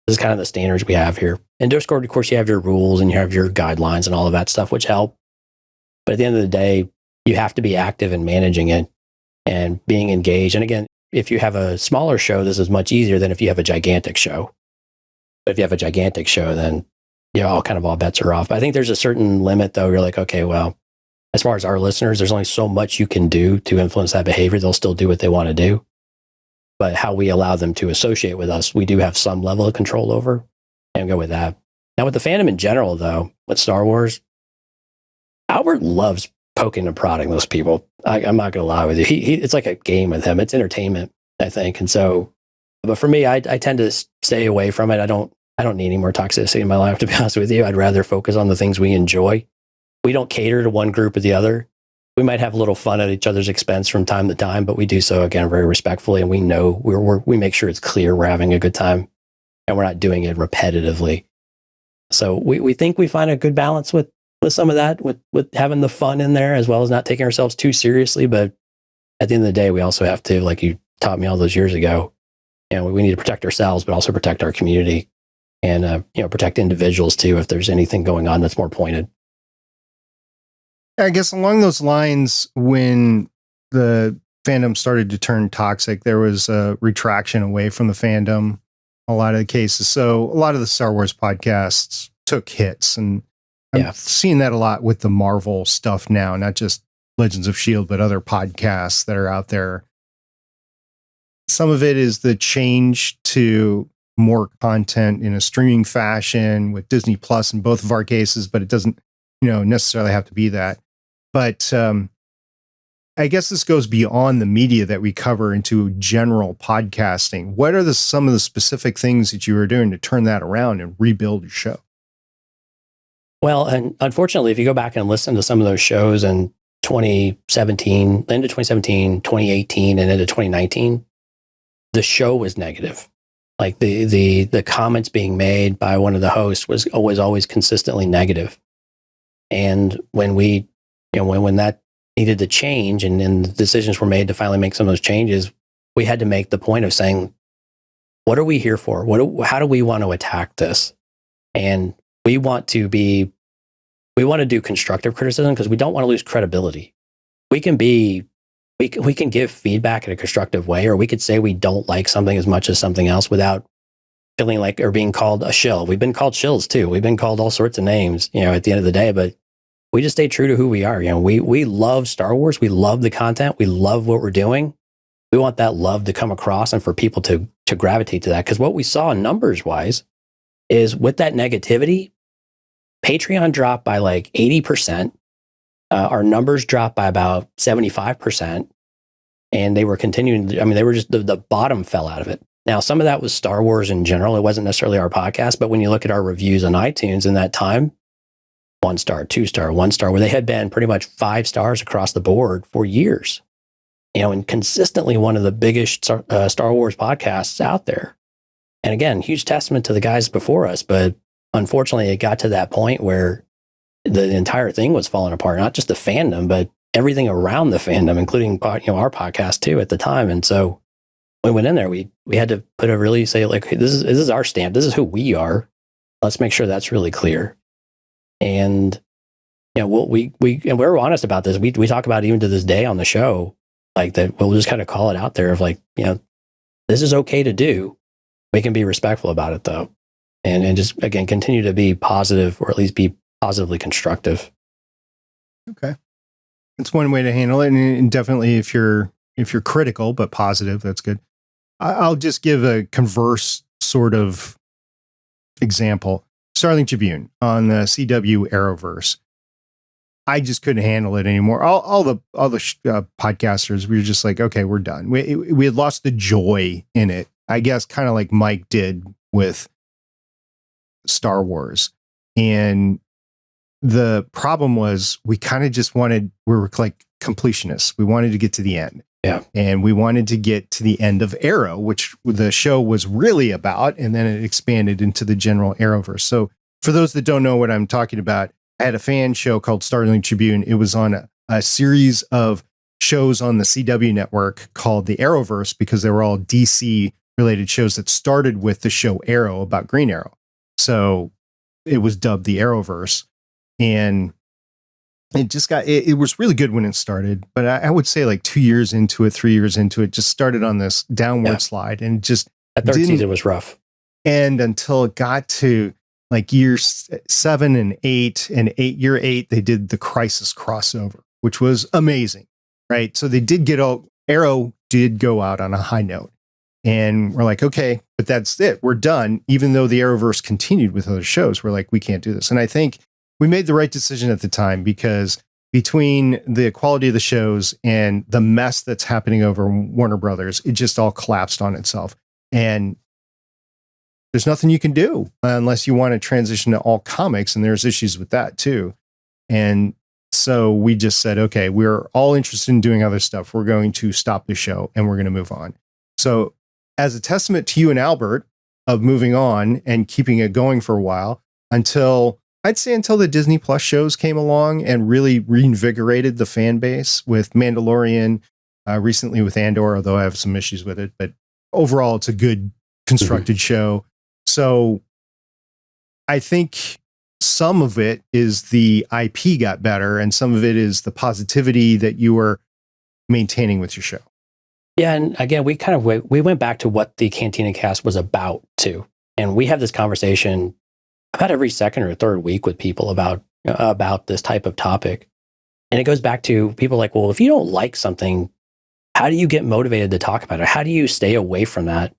this is kind of the standards we have here. In Discord, of course, you have your rules and you have your guidelines and all of that stuff, which help. But at the end of the day, you have to be active in managing it and being engaged. And again, if you have a smaller show, this is much easier than if you have a gigantic show. But if you have a gigantic show, then, you know, all bets are off. But I think there's a certain limit, though. You're like, okay, well, as far as our listeners, there's only so much you can do to influence that behavior. They'll still do what they want to do. But how we allow them to associate with us, we do have some level of control over, and go with that. Now, with the fandom in general, though, with Star Wars, Albert loves poking and prodding those people. I'm not going to lie with you. It's like a game with him. It's entertainment, I think. And so, but for me, I tend to stay away from it. I don't need any more toxicity in my life, to be honest with you. I'd rather focus on the things we enjoy. We don't cater to one group or the other. We might have a little fun at each other's expense from time to time, but we do so, again, very respectfully. And we know we make sure it's clear we're having a good time and we're not doing it repetitively. So we think we find a good balance with some of that, with having the fun in there, as well as not taking ourselves too seriously. But at the end of the day, we also have to, like you taught me all those years ago, you know, we need to protect ourselves, but also protect our community and, you know, protect individuals too, if there's anything going on that's more pointed. I guess along those lines, when the fandom started to turn toxic, there was a retraction away from the fandom, a lot of the cases. So a lot of the Star Wars podcasts took hits, and I'm seeing that a lot with the Marvel stuff now, not just Legends of S.H.I.E.L.D., but other podcasts that are out there. Some of it is the change to more content in a streaming fashion with Disney Plus in both of our cases, but it doesn't, you know, necessarily have to be that. But I guess this goes beyond the media that we cover into general podcasting. What are some of the specific things that you are doing to turn that around and rebuild your show? Well, and unfortunately, if you go back and listen to some of those shows in 2017, into 2017, 2018, and into 2019, the show was negative. Like the comments being made by one of the hosts was always consistently negative. And when we, you know, when that needed to change and the decisions were made to finally make some of those changes, we had to make the point of saying, what are we here for? How do we want to attack this? And we want to do constructive criticism because we don't want to lose credibility. We can give feedback in a constructive way, or we could say we don't like something as much as something else without feeling like or being called a shill. We've been called shills too. We've been called all sorts of names, you know, at the end of the day, but we just stay true to who we are. You know, we love Star Wars. We love the content. We love what we're doing. We want that love to come across and for people to gravitate to that. Because what we saw numbers wise is with that negativity, Patreon dropped by like 80%. Our numbers dropped by about 75%. And they were continuing. I mean, they were just the bottom fell out of it. Now, some of that was Star Wars in general. It wasn't necessarily our podcast. But when you look at our reviews on iTunes in that time, 1 star, 2 star, 1 star, where they had been pretty much 5 stars across the board for years. You know, and consistently one of the biggest Star Wars podcasts out there. And again, huge testament to the guys before us. But unfortunately, it got to that point where the entire thing was falling apart, not just the fandom, but everything around the fandom, including, you know, our podcast too at the time. And so when we went in there, we had to put a really say like, this is our stamp. This is who we are. Let's make sure that's really clear. And, you know, and we're honest about this. We talk about it even to this day on the show, like that. We'll just kind of call it out there of like, you know, this is okay to do. We can be respectful about it though. and just, again, continue to be positive, or at least be positively constructive. Okay. That's one way to handle it. And definitely if you're critical, but positive, that's good. I'll just give a converse sort of example. Starling Tribune on the CW Arrowverse. I just couldn't handle it anymore. All the podcasters, we were just like, okay, we're done. We had lost the joy in it. I guess kind of like Mike did with Star Wars. And the problem was we kind of just we were like completionists. We wanted to get to the end. Yeah. And we wanted to get to the end of Arrow, which the show was really about. And then it expanded into the general Arrowverse. So for those that don't know what I'm talking about, I had a fan show called Starling Tribune. It was on a series of shows on the CW network called the Arrowverse, because they were all DC related shows that started with the show Arrow about Green Arrow. So it was dubbed the Arrowverse. And it just it was really good when it started. But I would say like 2 years into it, 3 years into it, just started on this downward slide, and just that third season was rough. And until it got to like years 7 and 8, and year 8, they did the Crisis crossover, which was amazing, right? So they did Arrow did go out on a high note, and we're like, okay, but that's it. We're done. Even though the Arrowverse continued with other shows, we're like, we can't do this. And I think we made the right decision at the time, because between the quality of the shows and the mess that's happening over Warner Brothers, it just all collapsed on itself. And there's nothing you can do unless you want to transition to all comics. And there's issues with that too. And so we just said, okay, we're all interested in doing other stuff. We're going to stop the show and we're going to move on. So as a testament to you and Albert of moving on and keeping it going for a while, until the Disney Plus shows came along and really reinvigorated the fan base, with Mandalorian, recently with Andor, although I have some issues with it, but overall it's a good constructed show. So I think some of it is the IP got better, and some of it is the positivity that you were maintaining with your show. Yeah. And again, we went back to what the Cantina Cast was about too. And we have this conversation about every second or third week with people about this type of topic. And it goes back to people like, well, if you don't like something, how do you get motivated to talk about it? How do you stay away from that?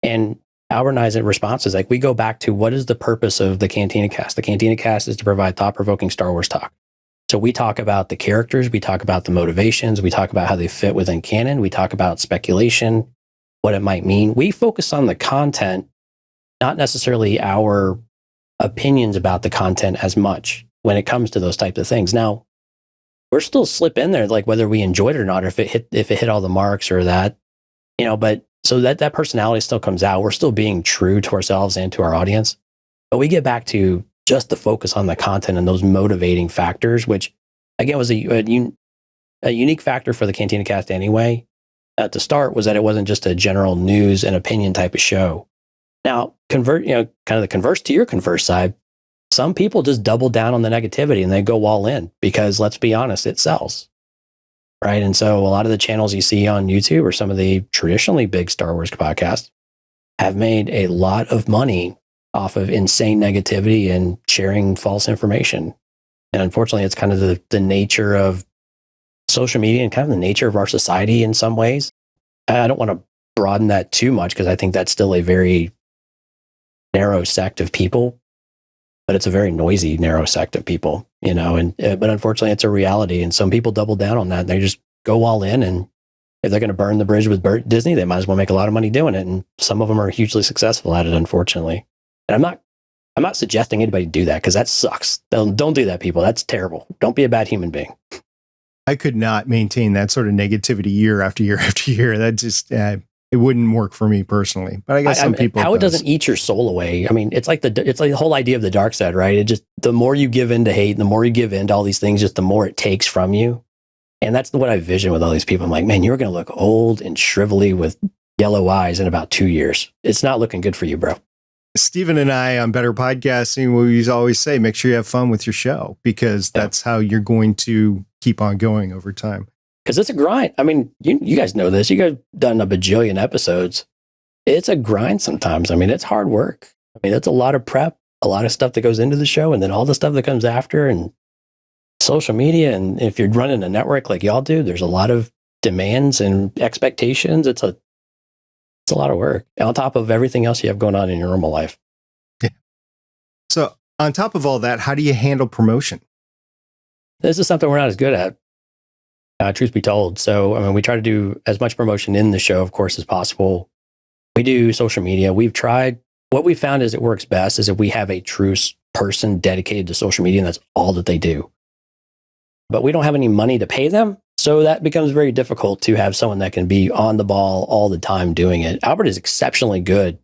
And Albert and I's response is like, we go back to what is the purpose of the Cantina Cast? The Cantina Cast is to provide thought-provoking Star Wars talk. So we talk about the characters, we talk about the motivations, we talk about how they fit within canon, we talk about speculation, what it might mean. We focus on the content, not necessarily our opinions about the content as much when it comes to those types of things. Now, we're still slip in there, like whether we enjoyed it or not, or if it hit all the marks or that, but so that personality still comes out. We're still being true to ourselves and to our audience, but we get back to just the focus on the content and those motivating factors, which again was a unique factor for the Cantina Cast anyway. At the start was that it wasn't just a general news and opinion type of show. Now, kind of the converse to your converse side, some people just double down on the negativity and they go all in because, let's be honest, it sells, right? And so a lot of the channels you see on YouTube or some of the traditionally big Star Wars podcasts have made a lot of money off of insane negativity and sharing false information. And unfortunately, it's kind of the nature of social media and kind of the nature of our society in some ways. I don't want to broaden that too much because I think that's still a very narrow sect of people, but it's a very noisy, narrow sect of people, but unfortunately it's a reality. And some people double down on that. And they just go all in. And if they're going to burn the bridge with Disney, they might as well make a lot of money doing it. And some of them are hugely successful at it, unfortunately. And I'm not suggesting anybody do that because that sucks. Don't do that, people. That's terrible. Don't be a bad human being. I could not maintain that sort of negativity year after year after year. That just, it wouldn't work for me personally, but I guess some people. How it doesn't eat your soul away. I mean, it's like the whole idea of the dark side, right? It just, the more you give in to hate, the more you give in to all these things, just the more it takes from you. And that's what I vision with all these people. I'm like, man, you're going to look old and shrivelly with yellow eyes in about 2 years. It's not looking good for you, bro. Stephen and I on Better Podcasting, we always say, make sure you have fun with your show, because that's how you're going to keep on going over time. Because it's a grind. I mean, you guys know this. You guys done a bajillion episodes. It's a grind sometimes. I mean, it's hard work. I mean, that's a lot of prep, a lot of stuff that goes into the show, and then all the stuff that comes after, and social media. And if you're running a network like y'all do, there's a lot of demands and expectations. It's a lot of work on top of everything else you have going on in your normal life. Yeah. So on top of all that, how do you handle promotion? This is something we're not as good at, truth be told. So, I mean, we try to do as much promotion in the show, of course, as possible. We do social media. We've tried. What we found is it works best is if we have a true person dedicated to social media, and that's all that they do. But we don't have any money to pay them. So that becomes very difficult to have someone that can be on the ball all the time doing it. Albert is exceptionally good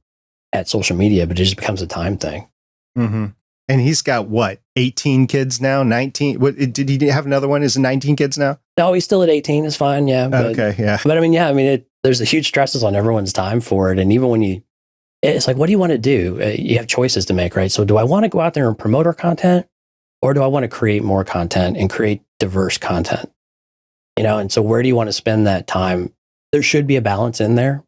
at social media, but it just becomes a time thing. Mm-hmm. And he's got what, 18 kids now? 19? What, did he have another one? Is it 19 kids now? No, he's still at 18. It's fine. Yeah. But, okay. Yeah. But I mean, there's a huge stresses on everyone's time for it. And even when it's like, what do you want to do? You have choices to make, right? So do I want to go out there and promote our content, or do I want to create more content and create diverse content? And so where do you want to spend that time? There should be a balance in there.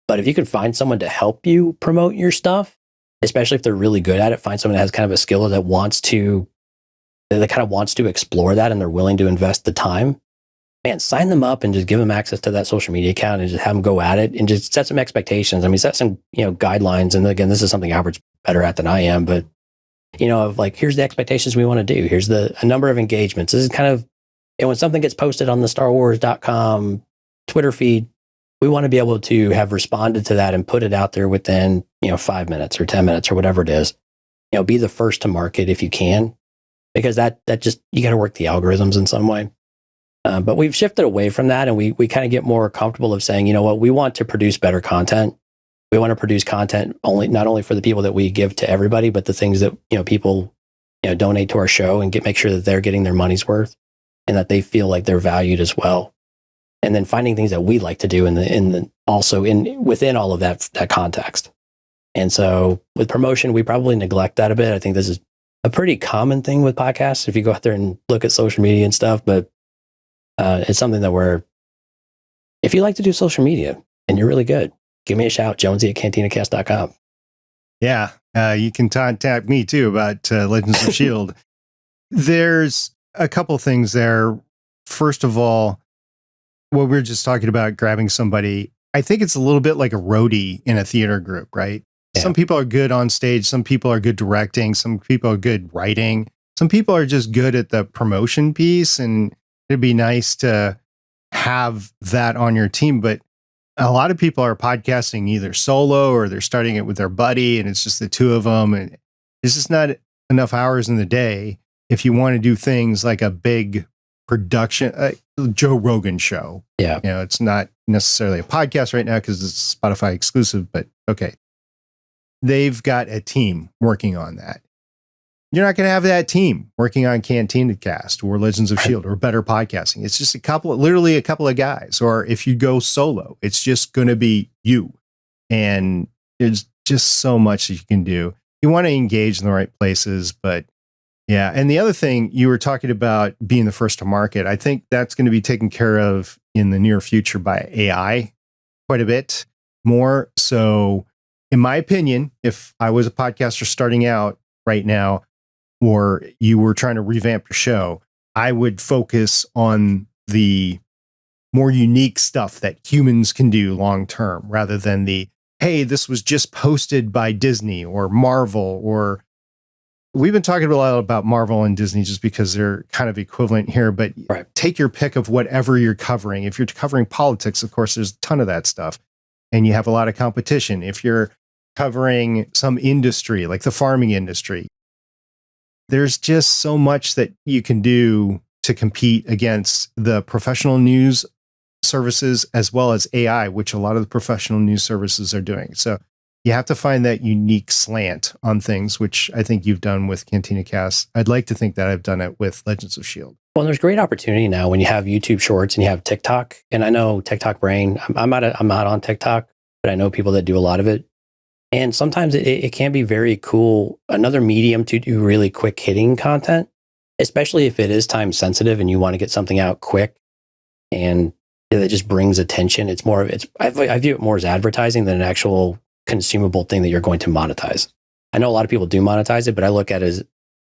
But if you can find someone to help you promote your stuff, especially if they're really good at it, find someone that has kind of a skill that kind of wants to explore that and they're willing to invest the time, man, sign them up and just give them access to that social media account and just have them go at it and just set some expectations. I mean, set some, guidelines. And again, this is something Albert's better at than I am, but of like, here's the expectations we want to do. Here's a number of engagements. This is kind of, when something gets posted on the StarWars.com Twitter feed, we want to be able to have responded to that and put it out there within, 5 minutes or 10 minutes or whatever it is. Be the first to market if you can, because that just, you got to work the algorithms in some way. But we've shifted away from that, and we kind of get more comfortable of saying, we want to produce better content. We want to produce content not only for the people that we give to everybody, but the things that, people, donate to our show and make sure that they're getting their money's worth and that they feel like they're valued as well. And then finding things that we like to do within all of that context. And so with promotion, we probably neglect that a bit. I think this is a pretty common thing with podcasts if you go out there and look at social media and stuff, but it's something that if you like to do social media and you're really good, give me a shout, Jonesy at CantinaCast.com. Yeah, you can contact me too about Legends of S.H.I.E.L.D. There's a couple things there. First of all, what we were just talking about, grabbing somebody, I think it's a little bit like a roadie in a theater group, right? Yeah. Some people are good on stage. Some people are good directing. Some people are good writing. Some people are just good at the promotion piece. And it'd be nice to have that on your team. But a lot of people are podcasting either solo or they're starting it with their buddy and it's just the two of them. And it's just not enough hours in the day if you want to do things like a big production, Joe Rogan show. Yeah. It's not necessarily a podcast right now because it's Spotify exclusive, but okay. They've got a team working on that. You're not going to have that team working on Cantina Cast or Legends of S.H.I.E.L.D. or better podcasting. It's just literally a couple of guys. Or if you go solo, it's just going to be you. And there's just so much that you can do. You want to engage in the right places, but yeah. And the other thing you were talking about being the first to market, I think that's going to be taken care of in the near future by AI quite a bit more. So in my opinion, if I was a podcaster starting out right now, or you were trying to revamp your show, I would focus on the more unique stuff that humans can do long term rather than hey, this was just posted by Disney or Marvel, or we've been talking a lot about Marvel and Disney just because they're kind of equivalent here, but right. Take your pick of whatever you're covering. If you're covering politics, of course, there's a ton of that stuff and you have a lot of competition. If you're covering some industry like the farming industry, there's just so much that you can do to compete against the professional news services as well as AI, which a lot of the professional news services are doing. So you have to find that unique slant on things, which I think you've done with Cantina Cast. I'd like to think that I've done it with Legends of S.H.I.E.L.D. Well, there's great opportunity now when you have YouTube Shorts and you have TikTok. And I know TikTok brain, I'm not on TikTok, but I know people that do a lot of it. And sometimes it can be very cool. Another medium to do really quick hitting content, especially if it is time sensitive and you want to get something out quick and that just brings attention. It's more of I view it more as advertising than an actual consumable thing that you're going to monetize. I know a lot of people do monetize it, but I look at it as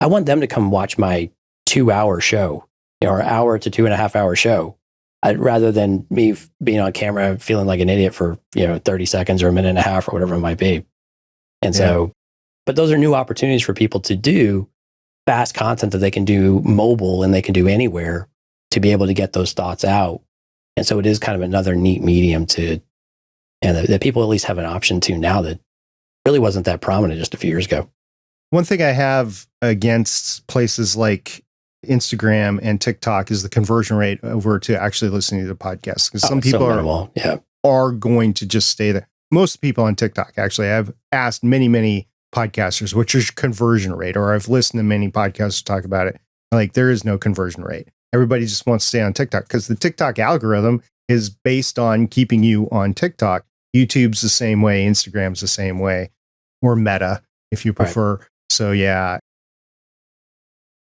I want them to come watch my 2-hour show, or hour to 2.5 hour show, rather than me being on camera feeling like an idiot for 30 seconds or a minute and a half or whatever it might be. And so, but those are new opportunities for people to do fast content that they can do mobile and they can do anywhere to be able to get those thoughts out. And so it is kind of another neat medium and that people at least have an option to now that really wasn't that prominent just a few years ago. One thing I have against places like Instagram and TikTok is the conversion rate over to actually listening to the podcast. Because some people are going to just stay there. Most people on TikTok, actually, I've asked many podcasters, what's your conversion rate? Or I've listened to many podcasters talk about it. Like, there is no conversion rate. Everybody just wants to stay on TikTok because the TikTok algorithm is based on keeping you on TikTok. YouTube's the same way. Instagram's the same way. Or Meta, if you prefer. Right. So, yeah.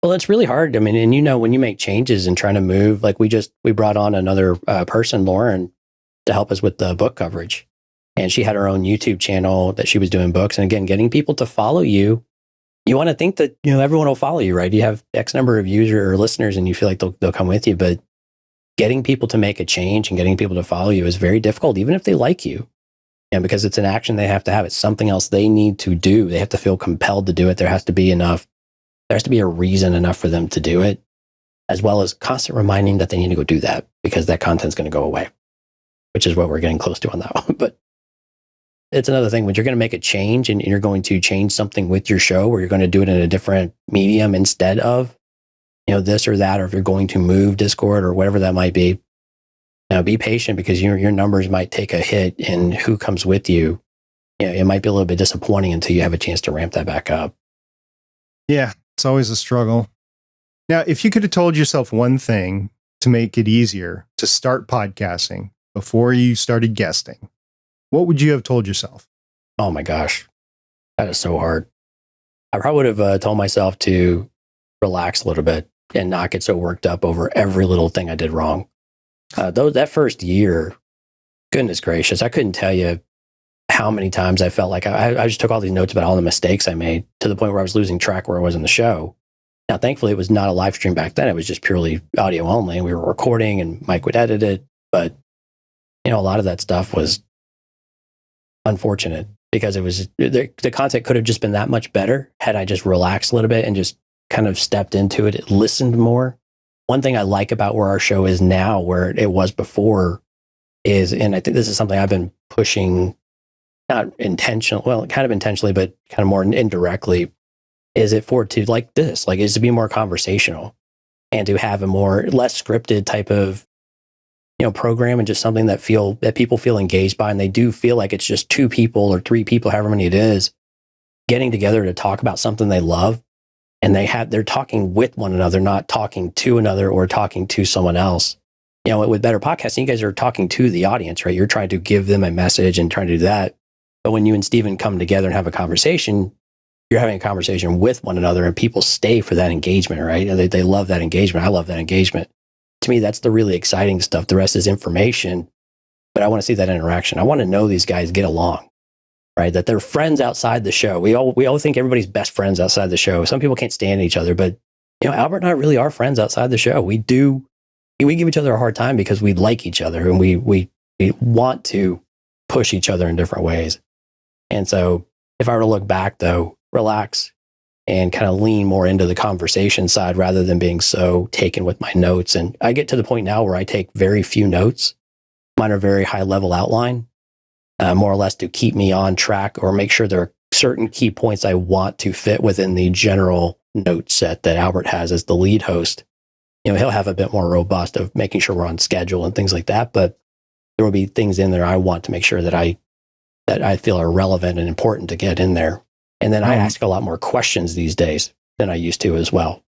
Well, it's really hard. I mean, and when you make changes and trying to move, like we brought on another person, Lauren, to help us with the book coverage. And she had her own YouTube channel that she was doing books. And again, getting people to follow you. You want to think that, everyone will follow you, right? You have X number of users or listeners and you feel like they'll come with you. But getting people to make a change and getting people to follow you is very difficult, even if they like you. And because it's an action they have to have. It's something else they need to do. They have to feel compelled to do it. There has to be a reason enough for them to do it, as well as constant reminding that they need to go do that because that content's going to go away, which is what we're getting close to on that one. But it's another thing when you're going to make a change and you're going to change something with your show, or you're going to do it in a different medium instead of, this or that, or if you're going to move Discord or whatever that might be. Now, be patient because your numbers might take a hit in who comes with you. It might be a little bit disappointing until you have a chance to ramp that back up. Yeah, it's always a struggle. Now, if you could have told yourself one thing to make it easier to start podcasting before you started guesting, what would you have told yourself? Oh my gosh, that is so hard. I probably would have told myself to relax a little bit and not get so worked up over every little thing I did wrong. That first year, goodness gracious, I couldn't tell you how many times I felt like I just took all these notes about all the mistakes I made to the point where I was losing track where I was in the show. Now, thankfully, it was not a live stream back then. It was just purely audio only. And we were recording and Mike would edit it. But, a lot of that stuff was unfortunate because it was the content could have just been that much better had I just relaxed a little bit and just kind of stepped into it, listened more. One thing I like about where our show is now, where it was before, is, and I think this is something I've been pushing, not intentional, well, kind of intentionally, but kind of more indirectly, is it for to like this, like is to be more conversational and to have a less scripted type of, program and just something that people feel engaged by. And they do feel like it's just 2 people or 3 people, however many it is, getting together to talk about something they love. And they're talking with one another, not talking to another or talking to someone else. With better podcasting, you guys are talking to the audience, right? You're trying to give them a message and trying to do that. But when you and Steven come together and have a conversation, you're having a conversation with one another and people stay for that engagement, right? They love that engagement. I love that engagement. To me, that's the really exciting stuff. The rest is information, but I want to see that interaction. I want to know these guys get along, right? That they're friends outside the show. We all think everybody's best friends outside the show. Some people can't stand each other, but Albert and I really are friends outside the show. We give each other a hard time because we like each other and we want to push each other in different ways. And so if I were to look back though, relax and kind of lean more into the conversation side rather than being so taken with my notes. And I get to the point now where I take very few notes. Mine are very high level outline, more or less to keep me on track or make sure there are certain key points I want to fit within the general note set that Albert has as the lead host. He'll have a bit more robust of making sure we're on schedule and things like that, but there will be things in there I want to make sure that I feel are relevant and important to get in there. And then I ask a lot more questions these days than I used to as well.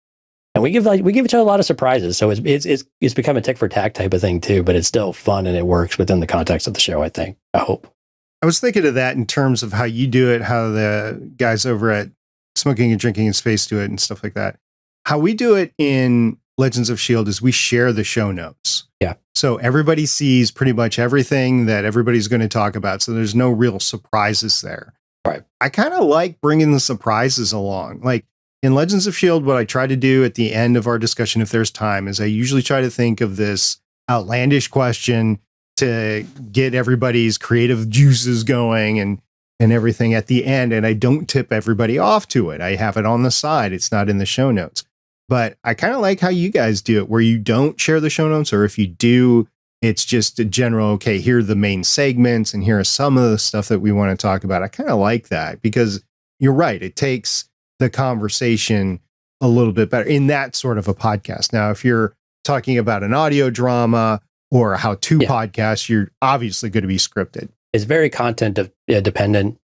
And we give each other a lot of surprises. So it's become a tick for tack type of thing too, but it's still fun and it works within the context of the show, I think. I hope. I was thinking of that in terms of how you do it, how the guys over at Smoking and Drinking in Space do it and stuff like that. How we do it in Legends of S.H.I.E.L.D. is we share the show notes. Yeah. So everybody sees pretty much everything that everybody's going to talk about. So there's no real surprises there. Right. I kind of like bringing the surprises along. Like in Legends of S.H.I.E.L.D., what I try to do at the end of our discussion, if there's time, is I usually try to think of this outlandish question to get everybody's creative juices going and everything at the end. And I don't tip everybody off to it. I have it on the side. It's not in the show notes. But I kind of like how you guys do it, where you don't share the show notes, or if you do, it's just a general, okay, here are the main segments and here are some of the stuff that we want to talk about. I kind of like that because you're right. It takes the conversation a little bit better in that sort of a podcast. Now, if you're talking about an audio drama or a how-to podcast, you're obviously going to be scripted. It's very content dependent.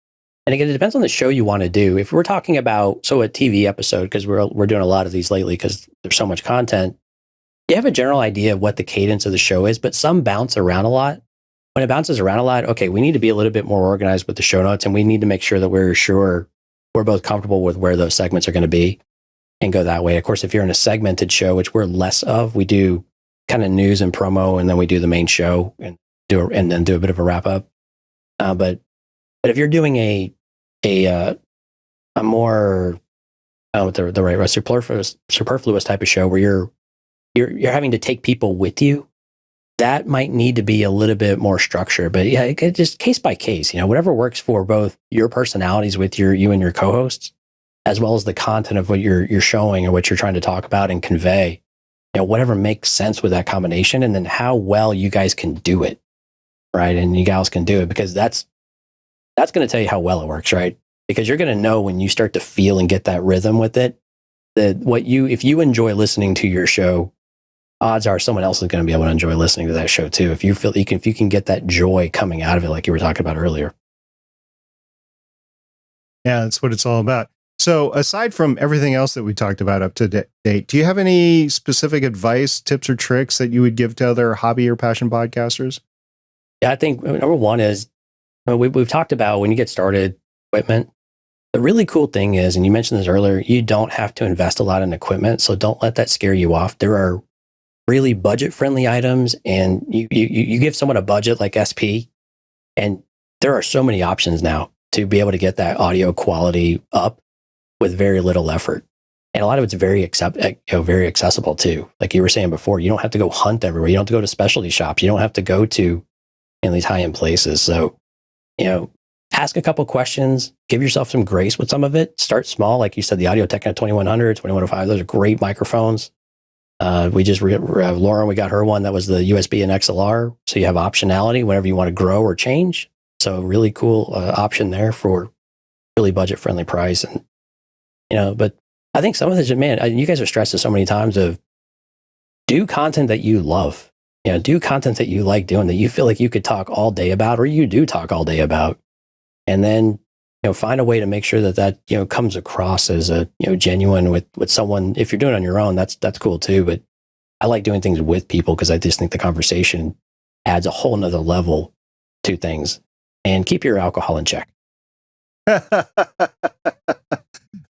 And again, it depends on the show you want to do. If we're talking about, a TV episode, because we're doing a lot of these lately because there's so much content, you have a general idea of what the cadence of the show is, but some bounce around a lot. When it bounces around a lot, okay, we need to be a little bit more organized with the show notes, and we need to make sure that we're both comfortable with where those segments are going to be and go that way. Of course, if you're in a segmented show, which we're less of, we do kind of news and promo, and then we do the main show and then do a bit of a wrap up. But if you're doing a more the right superfluous type of show where you're having to take people with you, that might need to be a little bit more structured. But yeah, it just case by case, whatever works for both your personalities with you and your co-hosts, as well as the content of what you're showing or what you're trying to talk about and convey, whatever makes sense with that combination, and then how well you guys can do it, right? And you gals can do it, because that's going to tell you how well it works, right? Because you're going to know when you start to feel and get that rhythm with it, that if you enjoy listening to your show, odds are someone else is going to be able to enjoy listening to that show too. If you can get that joy coming out of it, like you were talking about earlier. Yeah, that's what it's all about. So aside from everything else that we talked about up to date, do you have any specific advice, tips, or tricks that you would give to other hobby or passion podcasters? Yeah, I think number one is, we've talked about when you get started, equipment. The really cool thing is, and you mentioned this earlier, you don't have to invest a lot in equipment, so don't let that scare you off. There are really budget-friendly items, and you give someone a budget like SP, and there are so many options now to be able to get that audio quality up with very little effort. And a lot of it's very accessible too. Like you were saying before, you don't have to go hunt everywhere. You don't have to go to specialty shops. You don't have to go to these high-end places. So, ask a couple questions, give yourself some grace with some of it. Start small. Like you said, the Audio Technica 2100, 2105, those are great microphones. We just have Lauren, we got her one that was the USB and XLR. So you have optionality whenever you want to grow or change. So really cool option there for really budget-friendly price. And, but I think some of this, man, you guys are stressed so many times of do content that you love. Do content that you like doing, that you feel like you could talk all day about, or you do talk all day about. And then, find a way to make sure that comes across as a, genuine with someone. If you're doing it on your own, that's cool too. But I like doing things with people because I just think the conversation adds a whole nother level to things. And keep your alcohol in check.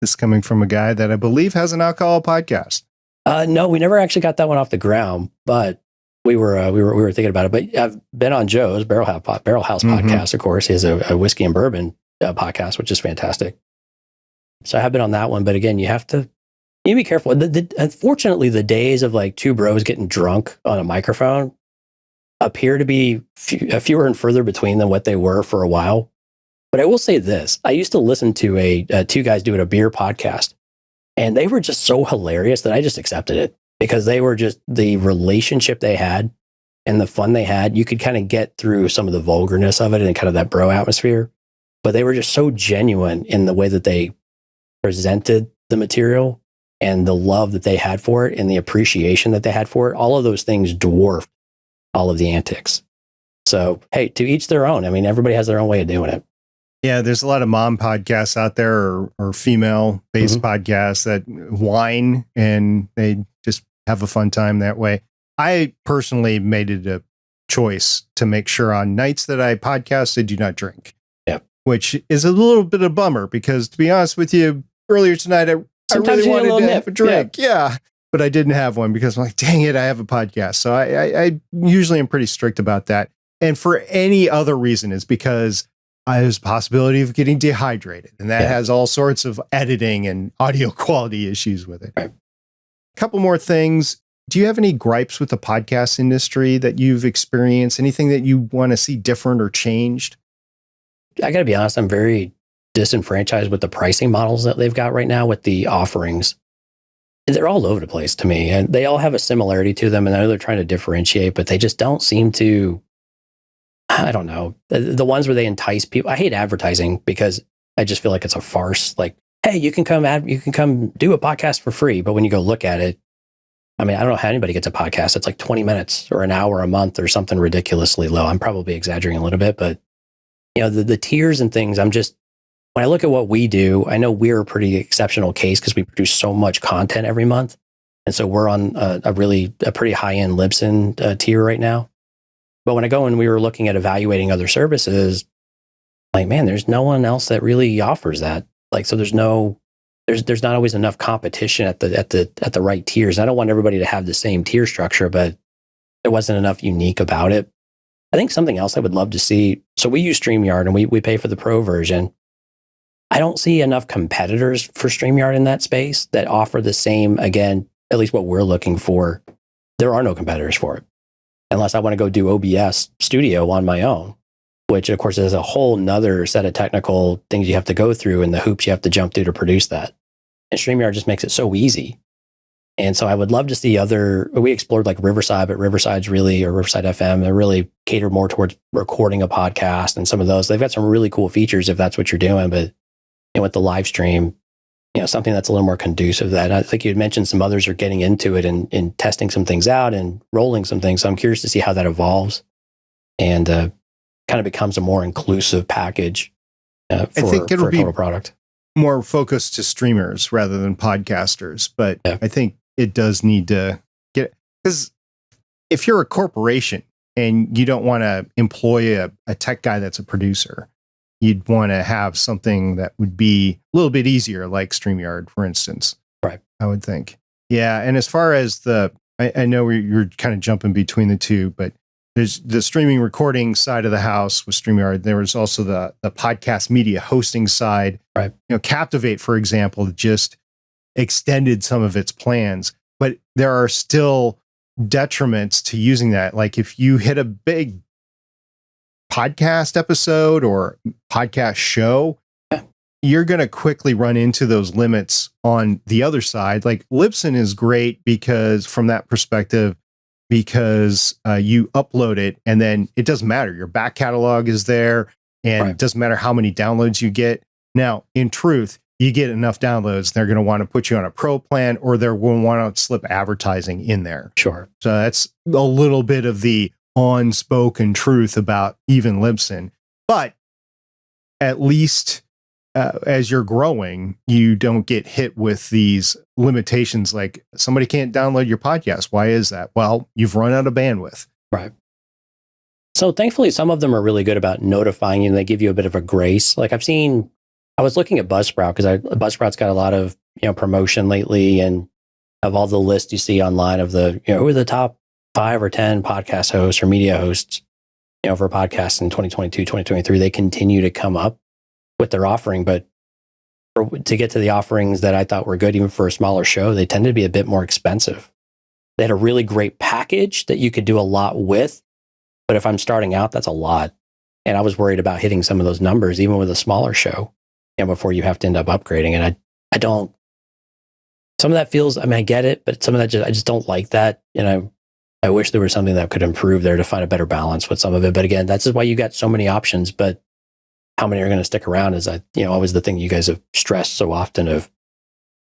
This coming from a guy that I believe has an alcohol podcast. No, we never actually got that one off the ground, but we were thinking about it. But I've been on Joe's Barrel House podcast, of course. He has a whiskey and bourbon podcast, which is fantastic. So I have been on that one. But again, you have to be careful. Unfortunately, the days of like two bros getting drunk on a microphone appear to be fewer and further between than what they were for a while. But I will say this. I used to listen to two guys doing a beer podcast, and they were just so hilarious that I just accepted it, because they were just, the relationship they had and the fun they had, you could kind of get through some of the vulgarness of it and kind of that bro atmosphere. But they were just so genuine in the way that they presented the material and the love that they had for it and the appreciation that they had for it. All of those things dwarfed all of the antics. So, hey, to each their own. I mean, everybody has their own way of doing it. Yeah, there's a lot of mom podcasts out there or female-based podcasts that whine and they just have a fun time that way. I personally made it a choice to make sure on nights that I podcast, I do not drink. Yeah. Which is a little bit of a bummer because, to be honest with you, earlier tonight, I really wanted to have a drink. Yeah. But I didn't have one because I'm like, dang it, I have a podcast. So I usually am pretty strict about that. And for any other reason, is because there's a possibility of getting dehydrated, and that has all sorts of editing and audio quality issues with it. Right. A couple more things. Do you have any gripes with the podcast industry that you've experienced? Anything that you want to see different or changed? I got to be honest, I'm very disenfranchised with the pricing models that they've got right now with the offerings. They're all over the place to me, and they all have a similarity to them. And I know they're trying to differentiate, but they just don't seem to. I don't know. The ones where they entice people. I hate advertising because I just feel like it's a farce. Like, hey, you can come do a podcast for free. But when you go look at it, I mean, I don't know how anybody gets a podcast. It's like 20 minutes or an hour a month or something ridiculously low. I'm probably exaggerating a little bit, but the tiers and things, when I look at what we do, I know we're a pretty exceptional case because we produce so much content every month. And so we're on a pretty high-end Libsyn tier right now. But when I go and we were looking at evaluating other services, like, man, there's no one else that really offers that. Like, so there's not always enough competition at the right tiers. I don't want everybody to have the same tier structure, but there wasn't enough unique about it. I think something else I would love to see. So we use StreamYard and we pay for the pro version. I don't see enough competitors for StreamYard in that space that offer the same, again, at least what we're looking for. There are no competitors for it. Unless I want to go do OBS Studio on my own, which of course is a whole nother set of technical things you have to go through and the hoops you have to jump through to produce that. And StreamYard just makes it so easy. And so I would love to see we explored like Riverside, but Riverside FM, they really cater more towards recording a podcast and some of those. They've got some really cool features if that's what you're doing, but with the live stream, something that's a little more conducive to that. I think you had mentioned some others are getting into it and testing some things out and rolling some things. So I'm curious to see how that evolves and kind of becomes a more inclusive package for a total product. More focused to streamers rather than podcasters. But I think it does need to get, because if you're a corporation and you don't want to employ a tech guy that's a producer, you'd want to have something that would be a little bit easier, like StreamYard, for instance. Right. I would think. Yeah. And as far as I know you're kind of jumping between the two, but there's the streaming recording side of the house with StreamYard. There was also the podcast media hosting side. Right. Captivate, for example, just extended some of its plans, but there are still detriments to using that. Like if you hit a big podcast episode or podcast show, you're going to quickly run into those limits on the other side. Like Libsyn is great because from that perspective, because you upload it and then it doesn't matter. Your back catalog is there and it doesn't matter how many downloads you get. Now, in truth, you get enough downloads, they're going to want to put you on a pro plan or they're going to want to slip advertising in there. Sure. So that's a little bit of the unspoken truth about even Libsyn. But at least as you're growing, you don't get hit with these limitations like somebody can't download your podcast. Why is that? Well, you've run out of bandwidth. Right. So thankfully, some of them are really good about notifying you and they give you a bit of a grace. Like I was looking at Buzzsprout because Buzzsprout's got a lot of, promotion lately and of all the lists you see online of the, who are the top 5 or 10 podcast hosts or media hosts, for podcasts in 2022, 2023, they continue to come up with their offering. But to get to the offerings that I thought were good, even for a smaller show, they tended to be a bit more expensive. They had a really great package that you could do a lot with. But if I'm starting out, that's a lot. And I was worried about hitting some of those numbers, even with a smaller show, before you have to end up upgrading. And I don't, some of that feels, I get it, but some of that I just don't like that. I wish there was something that could improve there to find a better balance with some of it. But again, that's why you got so many options, but how many are going to stick around is always the thing you guys have stressed so often of,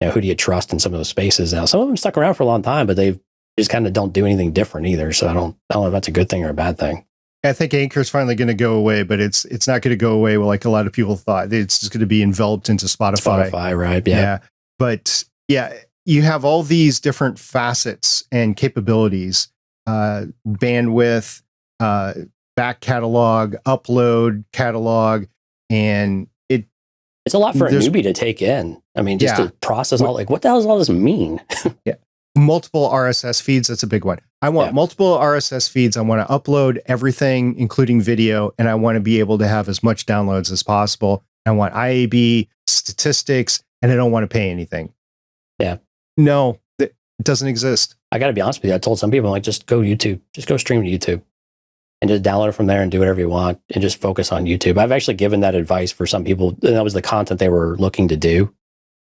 who do you trust in some of those spaces? Now, some of them stuck around for a long time, but they've just kind of don't do anything different either. So I don't know if that's a good thing or a bad thing. I think Anchor's finally going to go away, but it's not going to go away like a lot of people thought. It's just going to be enveloped into Spotify. Spotify, right? Yeah. But you have all these different facets and capabilities, bandwidth, back catalog, upload catalog, and it's a lot for a newbie to take in. Just to process all, like, what the hell does all this mean? Multiple RSS feeds. That's a big one. I want multiple RSS feeds. I want to upload everything, including video, and I want to be able to have as much downloads as possible. I want IAB statistics, and I don't want to pay anything. Yeah. No, it doesn't exist. I got to be honest with you. I told some people, like, just go YouTube. Just go stream to YouTube and just download it from there and do whatever you want and just focus on YouTube. I've actually given that advice for some people. And that was the content they were looking to do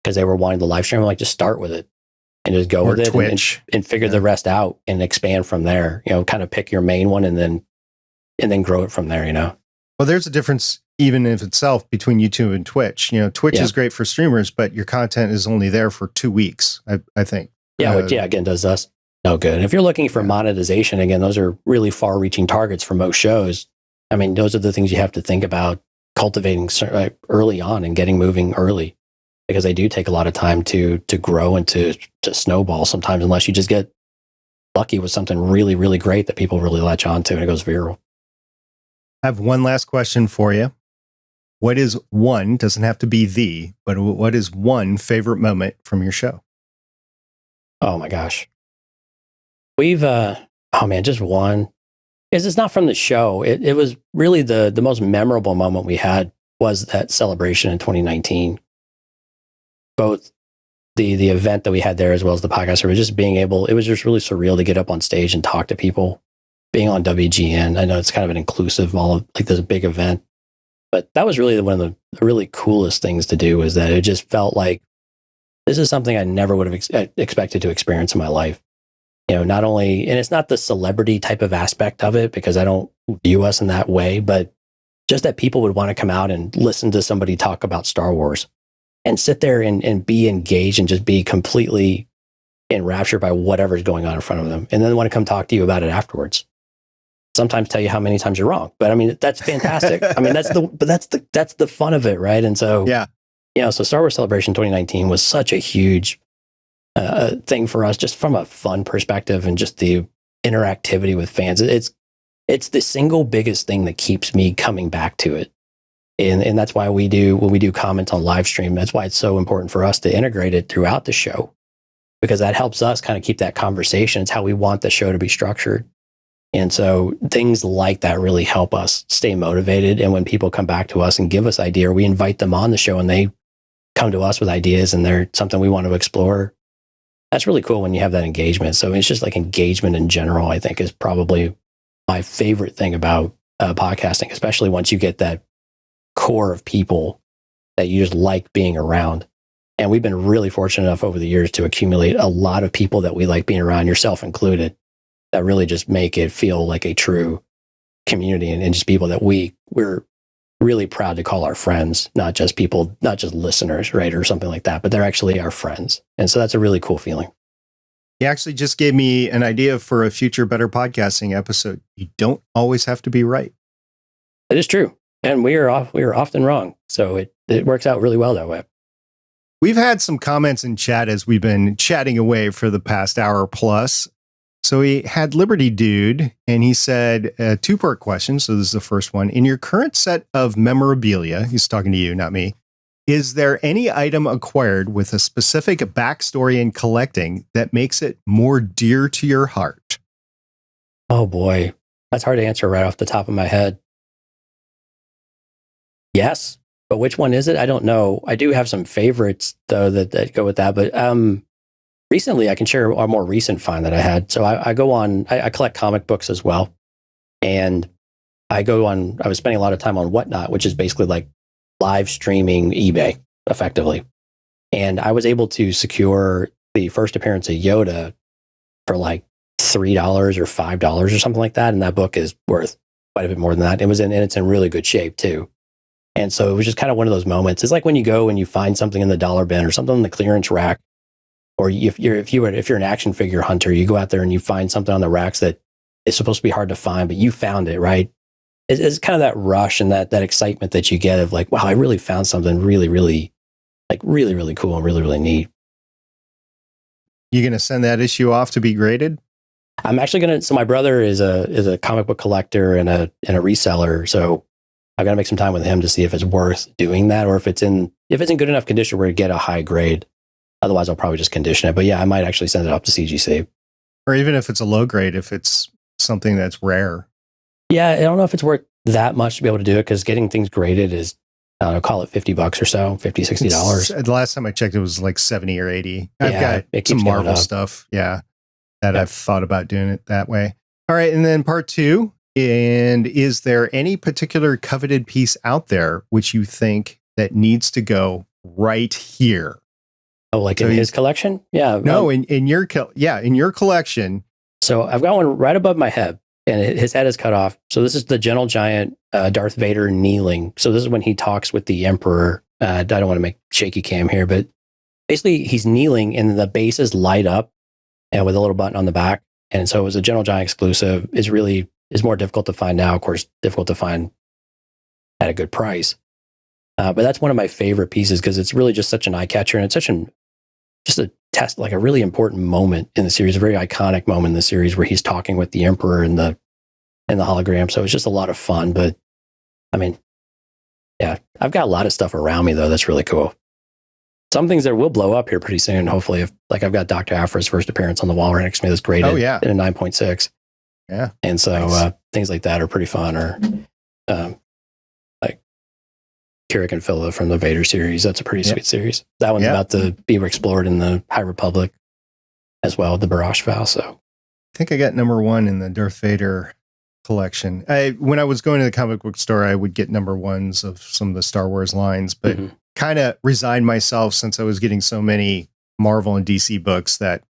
because they were wanting to live stream. I'm like, just start with it and just go with it and figure the rest out and expand from there. You know, kind of pick your main one and then grow it from there, you know? Well, there's a difference even in itself between YouTube and Twitch. You know, Twitch is great for streamers, but your content is only there for 2 weeks, I think. Yeah, which again does us no good. And if you're looking for monetization, again, those are really far-reaching targets for most shows. I mean, those are the things you have to think about cultivating early on and getting moving early, because they do take a lot of time to grow and to snowball sometimes, unless you just get lucky with something really, really great that people really latch on to and it goes viral. I have one last question for you. What is one, doesn't have to be but what is one favorite moment from your show? Oh my gosh. We've, just one. It's not from the show. It was really the most memorable moment we had was that celebration in 2019. Both the event that we had there as well as the podcast, it was just it was just really surreal to get up on stage and talk to people, being on WGN. I know it's kind of an inclusive, this big event, but that was really one of the really coolest things to do, is that it just felt like this is something I never would have expected to experience in my life. You know, not only, and it's not the celebrity type of aspect of it, because I don't view us in that way, but just that people would want to come out and listen to somebody talk about Star Wars and sit there and be engaged and just be completely enraptured by whatever's going on in front of them. And then want to come talk to you about it afterwards. Sometimes tell you how many times you're wrong, but I mean, that's fantastic. I mean, that's the fun of it. Right. And so, so Star Wars Celebration 2019 was such a huge thing for us, just from a fun perspective and just the interactivity with fans. It's the single biggest thing that keeps me coming back to it. And that's why when we do comments on live stream, that's why it's so important for us to integrate it throughout the show, because that helps us kind of keep that conversation. It's how we want the show to be structured. And so things like that really help us stay motivated. And when people come back to us and give us ideas, we invite them on the show and they come to us with ideas and they're something we want to explore. That's really cool when you have that engagement. So it's just like engagement in general, I think, is probably my favorite thing about podcasting, especially once you get that core of people that you just like being around. And we've been really fortunate enough over the years to accumulate a lot of people that we like being around, yourself included, that really just make it feel like a true community and just people that we're really proud to call our friends, not just people, not just listeners, right, or something like that, but they're actually our friends. And so that's a really cool feeling. You actually just gave me an idea for a future Better Podcasting episode. You don't always have to be right. It is true. And we are often wrong. So it works out really well that way. We've had some comments in chat as we've been chatting away for the past hour plus. So we had Liberty Dude, and he said a two-part question. So this is the first one. In your current set of memorabilia, he's talking to you, not me, is there any item acquired with a specific backstory in collecting that makes it more dear to your heart? Oh boy, that's hard to answer right off the top of my head. Yes, but which one is it? I don't know. I do have some favorites though that go with that, but recently, I can share a more recent find that I had. So I collect comic books as well. And I was spending a lot of time on Whatnot, which is basically like live streaming eBay, effectively. And I was able to secure the first appearance of Yoda for like $3 or $5 or something like that. And that book is worth quite a bit more than that. And it's in really good shape too. And so it was just kind of one of those moments. It's like when you go and you find something in the dollar bin or something on the clearance rack, or if you're an action figure hunter, you go out there and you find something on the racks that is supposed to be hard to find, but you found it, right? It's kind of that rush and that excitement that you get of like, wow, I really found something really, really, like really, really cool and really, really neat. You going to send that issue off to be graded? I'm actually so my brother is a comic book collector and a reseller. So I've got to make some time with him to see if it's worth doing that, or if it's in good enough condition where you get a high grade. Otherwise, I'll probably just condition it. But yeah, I might actually send it up to CGC. Or even if it's a low grade, if it's something that's rare. Yeah, I don't know if it's worth that much to be able to do it because getting things graded is, I don't know, call it $50 or so, $50, $60. The last time I checked, it was like 70 or 80. I've Yeah, it got keeps some going Marvel up. stuff. Yeah. That I've thought about doing it that way. All right. And then part 2. And is there any particular coveted piece out there which you think that needs to go right here? Oh, like in his collection? Yeah. No, in your collection. So I've got one right above my head, and his head is cut off. So this is the Gentle Giant Darth Vader kneeling. So this is when he talks with the Emperor. I don't want to make shaky cam here, but basically he's kneeling, and the bases light up, and with a little button on the back. And so it was a Gentle Giant exclusive. Is more difficult to find now. Of course, difficult to find at a good price. But that's one of my favorite pieces because it's really just such an eye catcher, and it's just a test, like a really important moment in the series, a very iconic moment in the series where he's talking with the Emperor in the hologram. So it's just a lot of fun. But I mean, yeah, I've got a lot of stuff around me though that's really cool. Some things that will blow up here pretty soon, hopefully. If like I've got Dr. Aphra's first appearance on the wall right next to me that's graded in a 9.6. Yeah. And so nice. Things like that are pretty fun. Or like Keurig and Phila from the Vader series. That's a pretty sweet series. That one's about to be explored in the High Republic as well, the Barrage Vow. So I think I got number 1 in the Darth Vader collection. When I was going to the comic book store, I would get number 1s of some of the Star Wars lines, but kind of resigned myself since I was getting so many Marvel and DC books that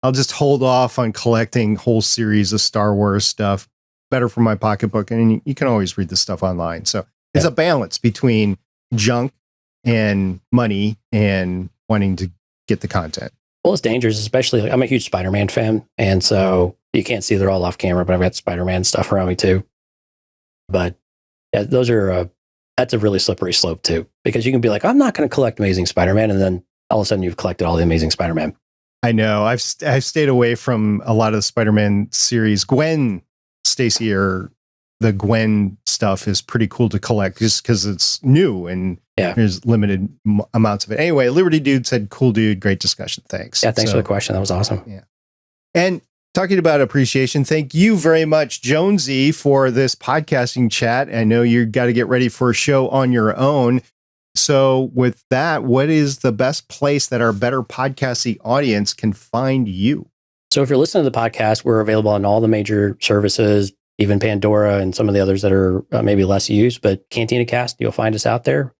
I'll just hold off on collecting whole series of Star Wars stuff. Better for my pocketbook, and you can always read the stuff online. So it's a balance between junk and money and wanting to get the content. Well, it's dangerous, especially I'm a huge Spider-Man fan, and so you can't see they're all off camera, but I've got Spider-Man stuff around me too. But yeah, that's a really slippery slope too, because you can be like, I'm not going to collect Amazing Spider-Man, and then all of a sudden you've collected all the Amazing Spider-Man. I know. I've stayed away from a lot of the Spider-Man series. Gwen Stacy or the Gwen stuff is pretty cool to collect just because it's new and there's limited amounts of it. Anyway, Liberty Dude said, cool dude, great discussion. Thanks. Yeah, thanks for the question. That was awesome. Yeah. And talking about appreciation, thank you very much, Jonesy, for this podcasting chat. I know you got to get ready for a show on your own. So with that, what is the best place that our Better Podcasting audience can find you? So if you're listening to the podcast, we're available on all the major services, even Pandora and some of the others that are maybe less used, but Cantina Cast, you'll find us out there.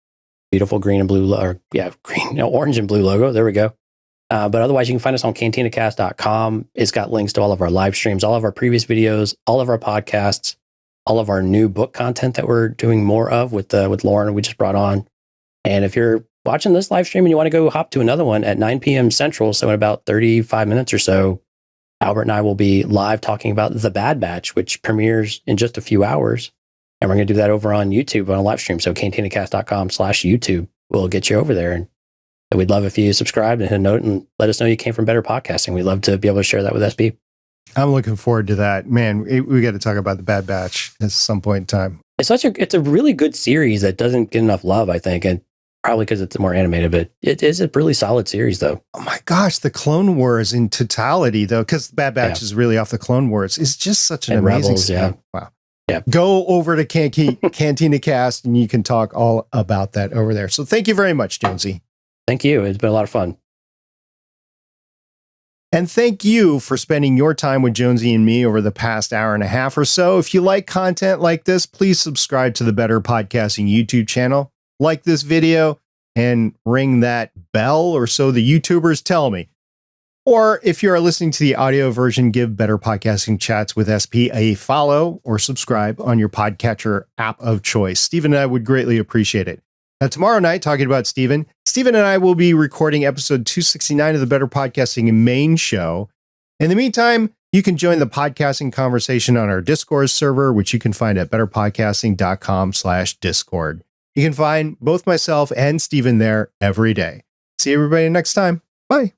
Beautiful green and blue, orange and blue logo. There we go. But otherwise, you can find us on cantinacast.com. It's got links to all of our live streams, all of our previous videos, all of our podcasts, all of our new book content that we're doing more of with Lauren, we just brought on. And if you're watching this live stream and you want to go hop to another one at 9 p.m. Central, so in about 35 minutes or so, Albert and I will be live talking about The Bad Batch, which premieres in just a few hours. And we're going to do that over on YouTube on a live stream. So cantinacast.com/YouTube will get you over there. And we'd love if you subscribe and hit a note and let us know you came from Better Podcasting. We'd love to be able to share that with SB. I'm looking forward to that. Man, we got to talk about The Bad Batch at some point in time. It's a really good series that doesn't get enough love, I think. And probably because it's more animated, but it is a really solid series, though. Oh my gosh, the Clone Wars in totality, though, because Bad Batch is really off the Clone Wars, is just such an amazing stuff. Wow. Yeah. Go over to Cantina Cast and you can talk all about that over there. So thank you very much, Jonesy. Thank you. It's been a lot of fun. And thank you for spending your time with Jonesy and me over the past hour and a half or so. If you like content like this, please subscribe to the Better Podcasting YouTube channel, like this video, and ring that bell, or so the YouTubers tell me. Or if you are listening to the audio version, give Better Podcasting Chats with SP a follow or subscribe on your podcatcher app of choice. Stephen and I would greatly appreciate it. Now, tomorrow night, talking about Stephen and I will be recording episode 269 of the Better Podcasting main show. In the meantime, you can join the podcasting conversation on our Discord server, which you can find at betterpodcasting.com/Discord. You can find both myself and Stephen there every day. See everybody next time. Bye.